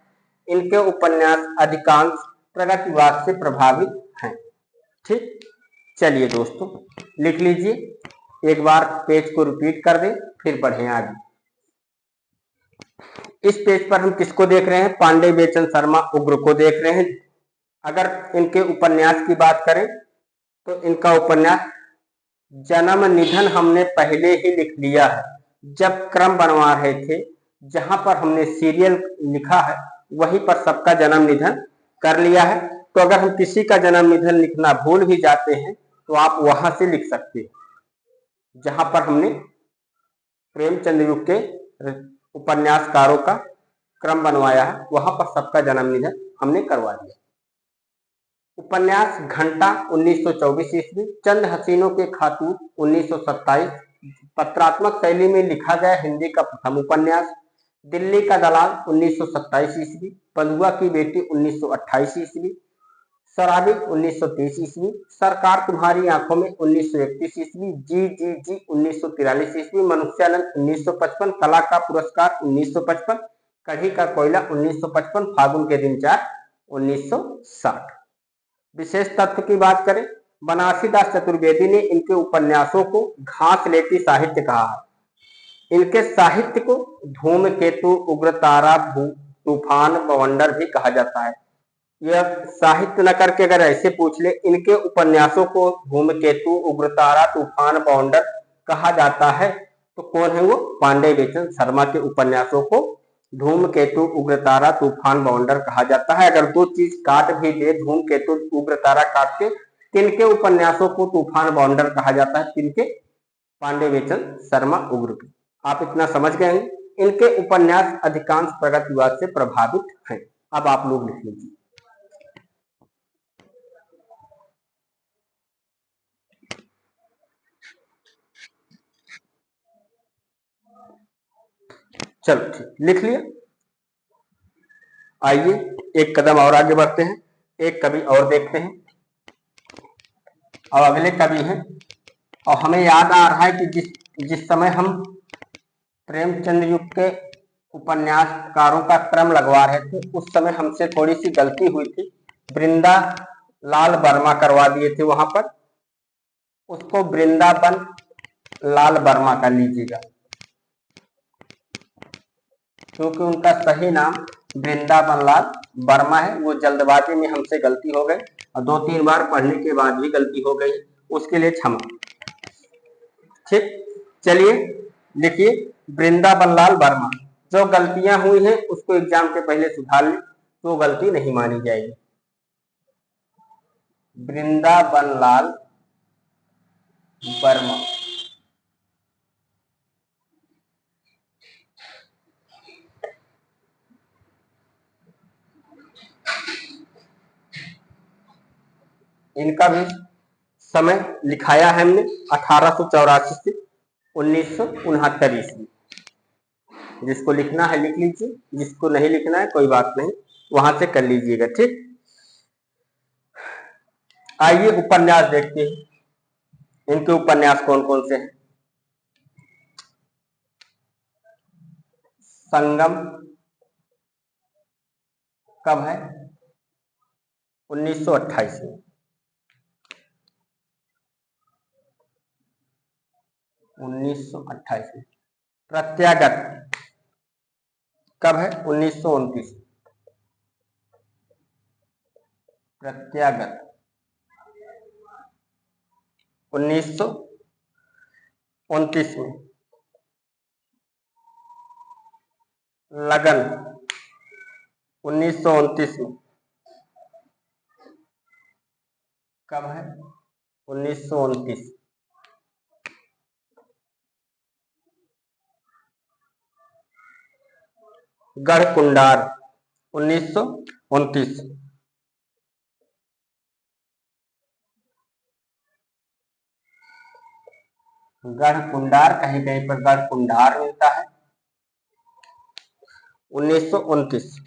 इनके उपन्यास अधिकांश प्रगतिवाद से प्रभावित हैं। ठीक, चलिए दोस्तों लिख लीजिए एक बार पेज को रिपीट कर दें, फिर बढ़ें आगे। इस पेज पर हम किसको देख रहे हैं? पांडे बेचन शर्मा उग्र को देख रहे हैं। अगर इनके उपन्यास की बात करें तो इनका उपन्यास जन्म निधन हमने पहले ही लिख लिया है। जब क्रम बनवा रहे थे, जहां पर हमने सीरियल लिखा है वहीं पर सबका जन्म निधन कर लिया है। तो अगर हम किसी का जन्म निधन लिखना भूल भी जाते हैं तो आप वहां से लिख सकते हैं, जहां पर हमने प्रेमचंद युग के उपन्यासकारों का क्रम बनवाया है, वहां पर सबका जन्म निधन हमने करवा दिया। उपन्यास घंटा 1924 ईस्वी, चंद हसीनों के खातूत 1927, पत्रात्मक शैली में लिखा गया हिंदी का प्रथम उपन्यास। दिल्ली का दलाल 1927 ईस्वी, बंधुआ की बेटी 1928 ईस्वी, शराबी 1930 ईस्वी, सरकार तुम्हारी आंखों में 1931 ईस्वी, जी जी जी 1943 ईस्वी, मनुष्यानंद 1955, कला का पुरस्कार 1955, कढ़ी का कोयला 1955, फागुन के दिन 4 1960। विशेष तथ्य की बात करें, बनारसी दास चतुर्वेदी ने इनके उपन्यासों को घासलेटी साहित्य कहा है। इनके साहित्य को धूमकेतु, उग्रतारा, तूफान, बवंडर भी कहा जाता है। यह साहित्य न करके अगर ऐसे पूछ ले, इनके उपन्यासों को धूमकेतु, उग्रतारा, तूफान, बवंडर कहा जाता है, तो कौन है वो? पांडे बेचन शर्मा के उपन्यासों को धूमकेतु, उग्रतारा, तूफान, बवंडर कहा जाता है। अगर दो चीज काट भी दे, धूमकेतु, उग्रतारा काट के, किनके उपन्यासों को तूफान, बवंडर कहा जाता है? किनके? पांडे बेचन शर्मा उग्र के। आप इतना समझ गए हैं। इनके उपन्यास अधिकांश प्रगतिवाद से प्रभावित हैं। अब आप लोग लिख लीजिए। चलो ठीक, लिख लिया। आइए एक कदम और आगे बढ़ते हैं, एक कवि और देखते हैं। और अगले कवि हैं, और हमें याद आ रहा है कि जिस समय हम प्रेमचंद युग के उपन्यासकारों का क्रम लगवा रहे थे, उस समय हमसे थोड़ी सी गलती हुई थी। वृंदा लाल वर्मा करवा दिए थे वहां पर, उसको वृंदावन लाल वर्मा कर लीजिएगा, क्योंकि उनका सही नाम वृंदावन लाल वर्मा है। वो जल्दबाजी में हमसे गलती हो गई और 2-3 बार पढ़ने के बाद भी गलती हो गई, उसके लिए क्षमा। ठीक, चलिए लिखिए वृंदावन लाल वर्मा। जो गलतियां हुई हैं उसको एग्जाम के पहले सुधार लें, तो गलती नहीं मानी जाएगी। वृंदावन लाल वर्मा। इनका भी समय लिखाया है हमने 1884 से 1969 ईस्वी। जिसको लिखना है लिख लीजिए, जिसको नहीं लिखना है कोई बात नहीं, वहां से कर लीजिएगा। ठीक, आइए उपन्यास देखते हैं। इनके उपन्यास कौन कौन से हैं? संगम कब है? 1928 में। 1928 में। प्रत्यागत कब है? 1929। प्रत्यागत 1929 में। लगन 1929 में। कब है? 1929। गढ़कुंडार 1929। गढ़कुंडार, कहीं कहीं पर गढ़कुंडार मिलता है। 1929।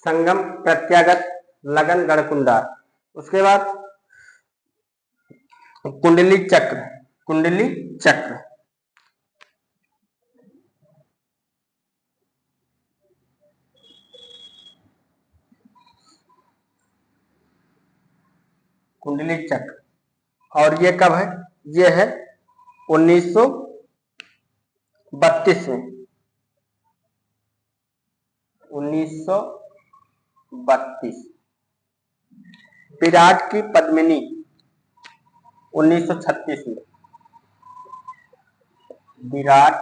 संगम, प्रत्यागत, लगन, गढ़कुंडार। उसके बाद कुंडली चक्र। कुंडली चक्र कुंडली चक्र। और ये कब है? ये है 1932 में। 1932। विराट की पद्मिनी 1936 में। विराट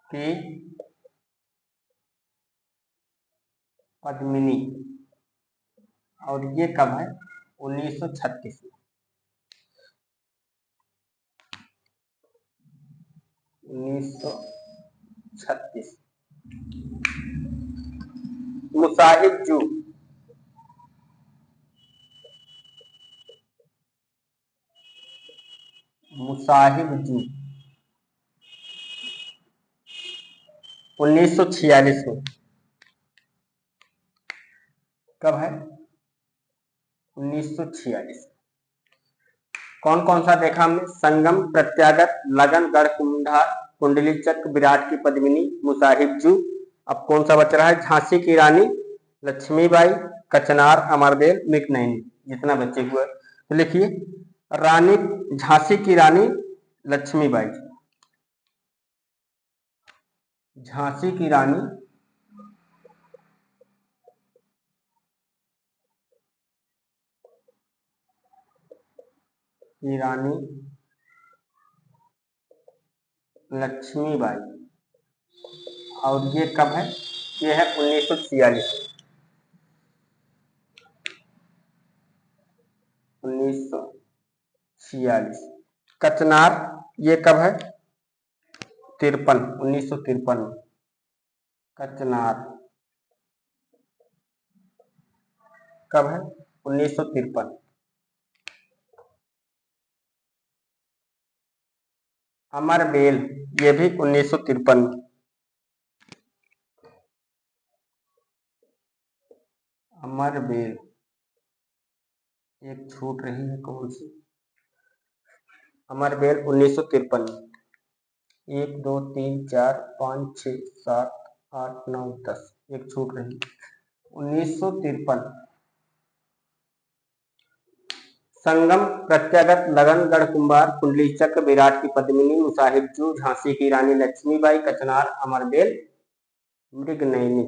की पद्मिनी, और ये कब है? 1936 में। 1936। मुसाहिब जू, मुसाहिब जू 1946 में। कब है? 1946। कौन कौन सा देखा हमने? संगम, प्रत्यागत, लगन, गढ़ कुंडार, कुंडली चक्र, विराट की पद्मिनी, मुसाहिब जू। अब कौन सा बच रहा है? झांसी की रानी लक्ष्मीबाई, कचनार, अमरबेल, मृगनयनी। जितना बचे हुए तो लिखिए। रानी, झांसी की रानी लक्ष्मीबाई, झांसी की रानी की रानी लक्ष्मीबाई, और ये कब है? ये है 1946। 1946। कचनार, ये कब है? 53, 1953 में। कचनार कब है? 1953। अमरबेल, ये भी 1953 में। अमरबेल एक छूट रही है, कौन सी? अमरबेल 1953 में। 1 2 3 4 5 6 7 8 9 10, एक छूट रही। 1953। संगम, प्रत्यागत, लगन, गढ़ कुंभार, कुंडली चक्र, विराट की पद्मिनी, मुसाहिब जू, झांसी की रानी लक्ष्मीबाई, कचनार, अमरबेल, मृगनयनी।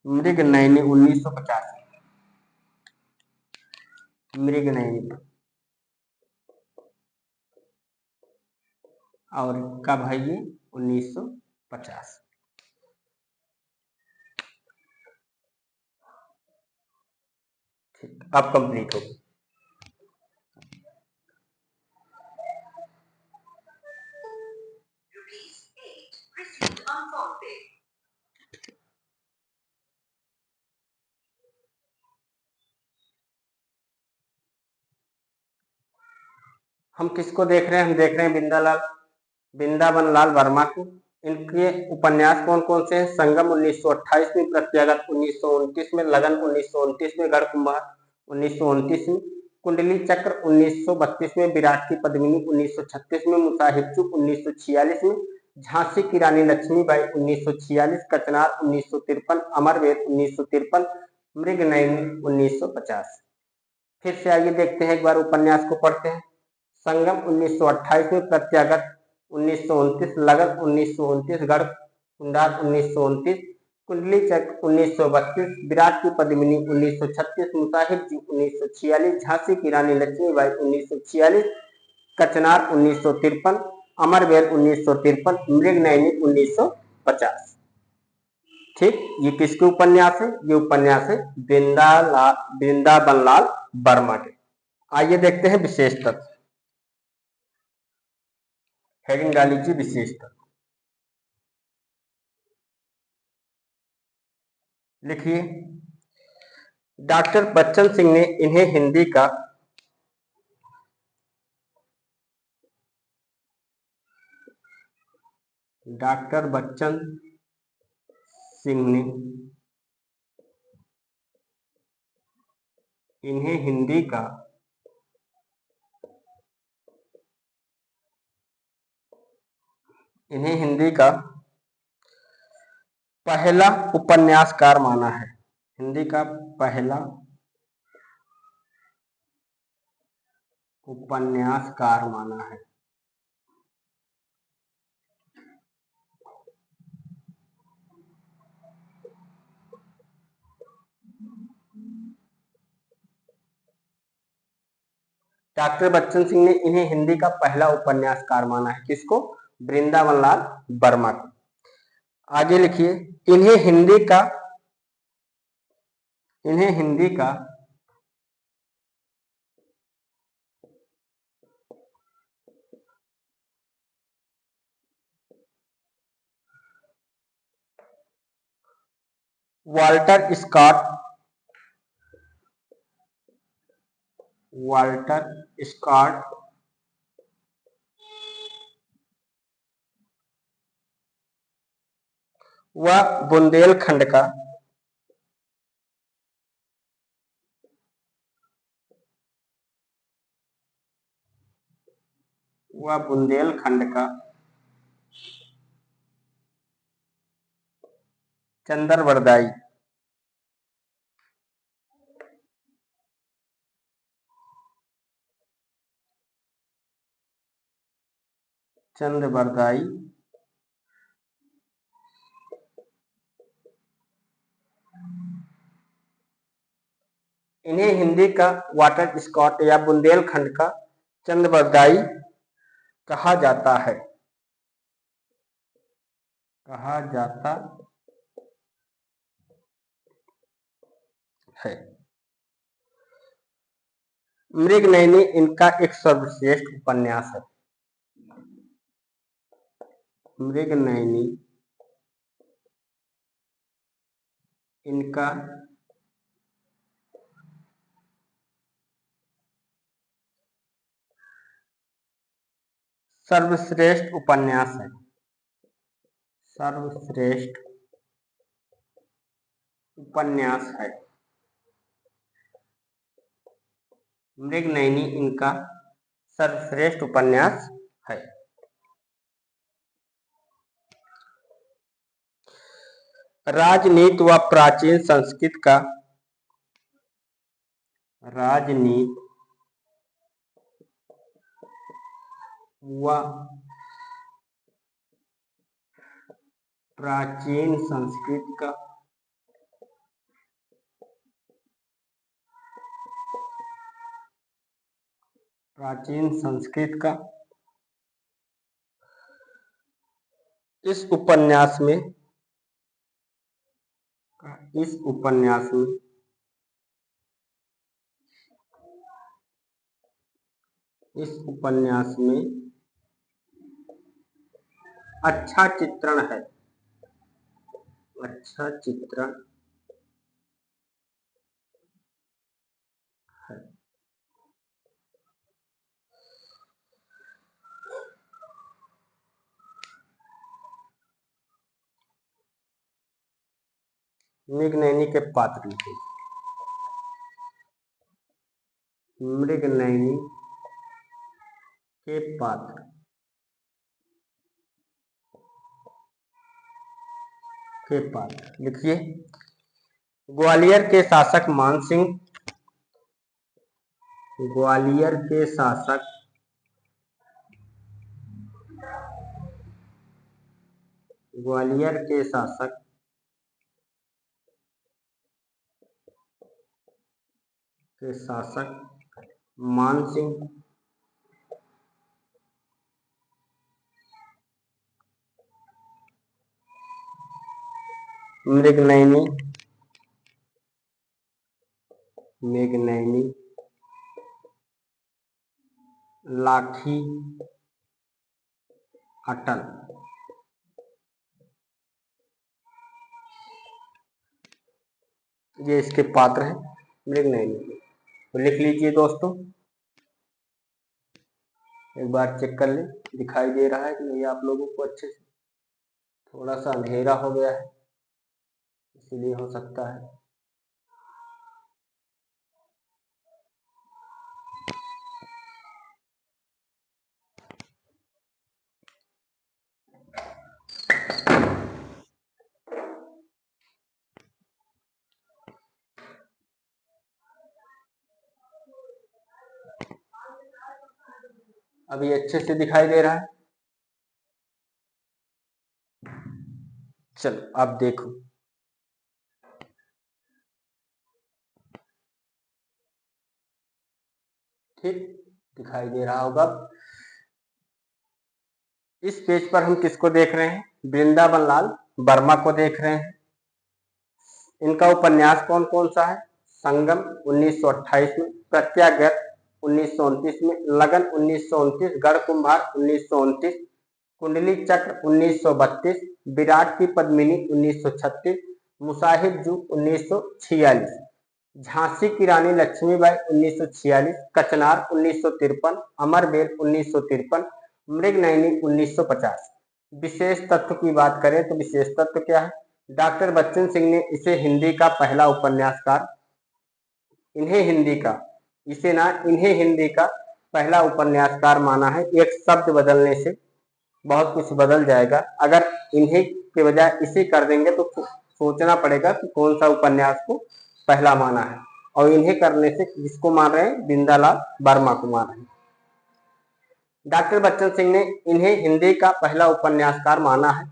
मृगनयनी 1950। मृगनयनी। और कब है ये? 1950। ठीक, अब कंप्लीट हो। हम किसको देख रहे हैं? हम देख रहे हैं वृंदावन लाल वर्मा को। इनके उपन्यास कौन कौन से हैं? संगम 1928 में, प्रत्यागत 1929 में, लगन 1929 में, गढ़ कुंभार 1929 में, कुंडली चक्र 1932 में, विराट की पद्मिनी 1936 में, मुसाहिब जू 1946 में, झांसी की रानी लक्ष्मीबाई 1946, कचनार 1953, अमरवेद 1953, मृगनयनी 1950। फिर से आइए देखते हैं, एक बार उपन्यास को पढ़ते हैं। संगम 1928 में, प्रत्यागत 1929, लगन 1929, गढ़ कुंडार 1929, कुंडली चक्र 1932, विराट की पद्मिनी 1936, मुसाहिब जी 1946, झांसी की रानी लक्ष्मीबाई 1946, कचनार 1953, अमरवेल 1953, मृगनयनी 1950। ठीक, ये किसके उपन्यास है? ये उपन्यास है वृंदावन लाल वर्मा के। आइए देखते हैं विशेष तथ्य। हेडिंग डाल लीजिए विशेष तथ्य। लिखिए, डॉक्टर बच्चन सिंह ने इन्हें हिंदी का डॉक्टर बच्चन सिंह ने इन्हें हिंदी का पहला उपन्यासकार माना है? हिंदी का पहला उपन्यासकार माना है। डॉक्टर बच्चन सिंह ने इन्हें हिंदी का पहला उपन्यासकार माना है। किसको? वृंदावन लाल वर्मा को। आगे लिखिए, इन्हें हिंदी का वाल्टर स्कॉट व बुंदेलखंड का चंद्रबरदाई इन्हें हिंदी का वाटर स्कॉट या बुंदेलखंड का चंद्रबरदाई कहा जाता है। मृगनयनी इनका एक सर्वश्रेष्ठ उपन्यास है। मृगनयनी इनका सर्वश्रेष्ठ उपन्यास है। मृगनयनी इनका सर्वश्रेष्ठ उपन्यास है। राजनीति व प्राचीन संस्कृत का प्राचीन संस्कृत का इस उपन्यास में अच्छा चित्रण है। मृगनयनी के पात्र लिखे। मृगनयनी के पात्र लिखिए। ग्वालियर के शासक मानसिंह मानसिंह मृगनयनी लाठी अटल ये इसके पात्र हैं। मृगनयनी तो लिख लीजिए दोस्तों, एक बार चेक कर ले दिखाई दे रहा है कि नहीं आप लोगों को अच्छे से। थोड़ा सा अंधेरा हो गया है इसीलिए हो सकता है। अभी अच्छे से दिखाई दे रहा है? चलो अब देखो, ठीक दिखाई दे रहा होगा। इस पेज पर हम किसको देख रहे हैं? वृंदावन लाल वर्मा को देख रहे हैं। इनका उपन्यास कौन कौन सा है? संगम 1928 में, प्रत्यागत 1929 में, लगन 1929, गढ़ कुम्हार 1929, कुंडली चक्र 1932, विराट की पद्मिनी 1936, मुसाहिब जू 1946, झांसी की रानी लक्ष्मीबाई 1946, कचनार 1953, अमरबेल 1953, मृगनयनी 1950। विशेष तत्व की बात करें तो विशेष तत्व क्या है? डॉक्टर बच्चन सिंह ने इसे हिंदी का पहला उपन्यासकार, इन्हें हिंदी का पहला उपन्यासकार माना है। एक शब्द बदलने से बहुत कुछ बदल जाएगा। अगर इन्हें के बजाय इसे कर देंगे तो सोचना पड़ेगा कि कौन सा उपन्यास को पहला माना है, और इन्हें करने से किसको मान रहे हैं? वृंदालाल वर्मा को मान रहे हैं। डॉक्टर बच्चन सिंह ने इन्हें हिंदी का पहला उपन्यासकार माना है।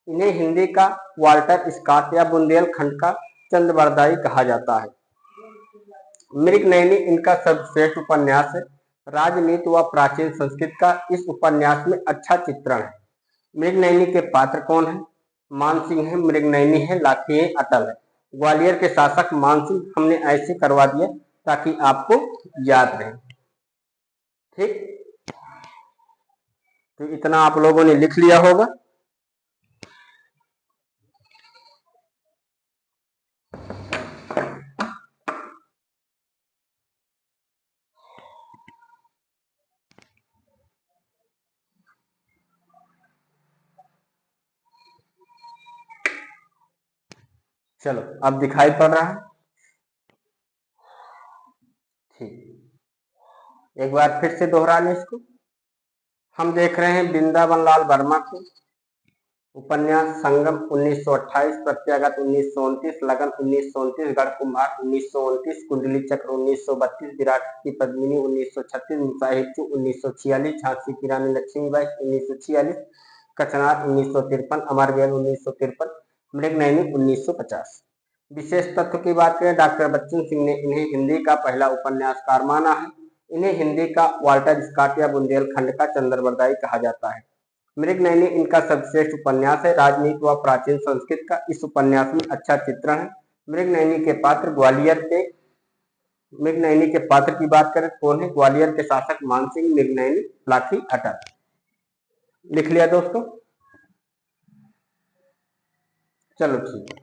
इन्हें हिंदी का वाल्टर स्कॉट या बुंदेलखंड का चंद्रबरदाई कहा जाता है। मृगनयनी इनका सर्वश्रेष्ठ उपन्यास है। राजनीति व प्राचीन संस्कृत का इस उपन्यास में अच्छा चित्रण है। मृगनयनी के पात्र कौन है? मानसिंह है, मृगनयनी है, लाठी है, अटल है। ग्वालियर के शासक मानसिंह हमने ऐसे करवा दिया ताकि आपको याद रहे। ठीक, तो इतना आप लोगों ने लिख लिया होगा। चलो अब दिखाई पड़ रहा है? ठीक, एक बार फिर से दोहरा लें इसको। हम देख रहे हैं वृंदावन लाल वर्मा को, उपन्यास संगम 1928, प्रत्यागत 1929, लगन 1929, गढ़ कुम्हार 1929, कुंडली चक्र 1932, विराट की पद्मिनी 1936, मुसाहिब 1946, झांसी की रानी लक्ष्मीबाई 1946, कचनार 1953, अमरबेल 1953, मृगनयनी 1950। विशेष तत्व की बात करें, डॉक्टर बच्चन सिंह ने इन्हें हिंदी का पहला उपन्यासकार माना है। इन्हें हिंदी का वाल्टर स्कॉट या बुंदेलखंड का चंद्रबरदाई कहा जाता है। मृगनयनी इनका सर्वश्रेष्ठ उपन्यास है। राजनीति व प्राचीन संस्कृत का इस उपन्यास में अच्छा चित्रण है। मृगनयनी के पात्र की बात करें कौन है? ग्वालियर के शासक मानसिंह, मृगनयनी, लाठी, अटल। लिख लिया दोस्तों? चलो ठीक है।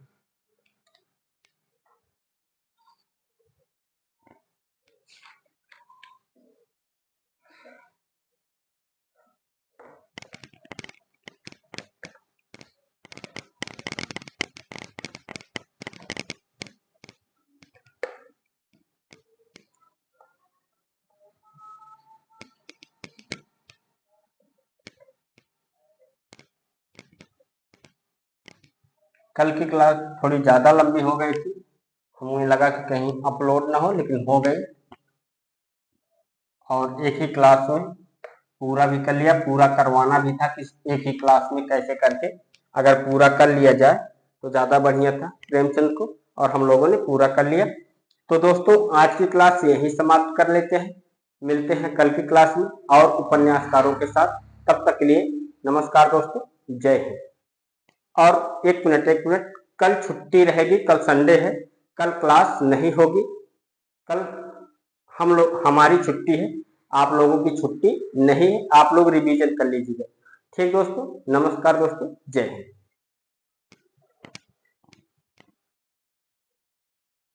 कल की क्लास थोड़ी ज्यादा लंबी हो गई थी, हमें लगा कि कहीं अपलोड ना हो, लेकिन हो गई। और एक ही क्लास में पूरा भी कर लिया। पूरा करवाना भी था कि एक ही क्लास में कैसे करके अगर पूरा कर लिया जाए तो ज्यादा बढ़िया था प्रेमचंद को, और हम लोगों ने पूरा कर लिया। तो दोस्तों आज की क्लास यही समाप्त कर लेते हैं। मिलते हैं कल की क्लास में और उपन्यासकारों के साथ। तब तक के लिए नमस्कार दोस्तों, जय हिंद। और एक मिनट, कल छुट्टी रहेगी, कल संडे है, कल क्लास नहीं होगी। कल हमारी छुट्टी है, आप लोगों की छुट्टी नहीं है। आप लोग रिवीजन कर लीजिएगा। ठीक दोस्तों, नमस्कार दोस्तों, जय हिंद।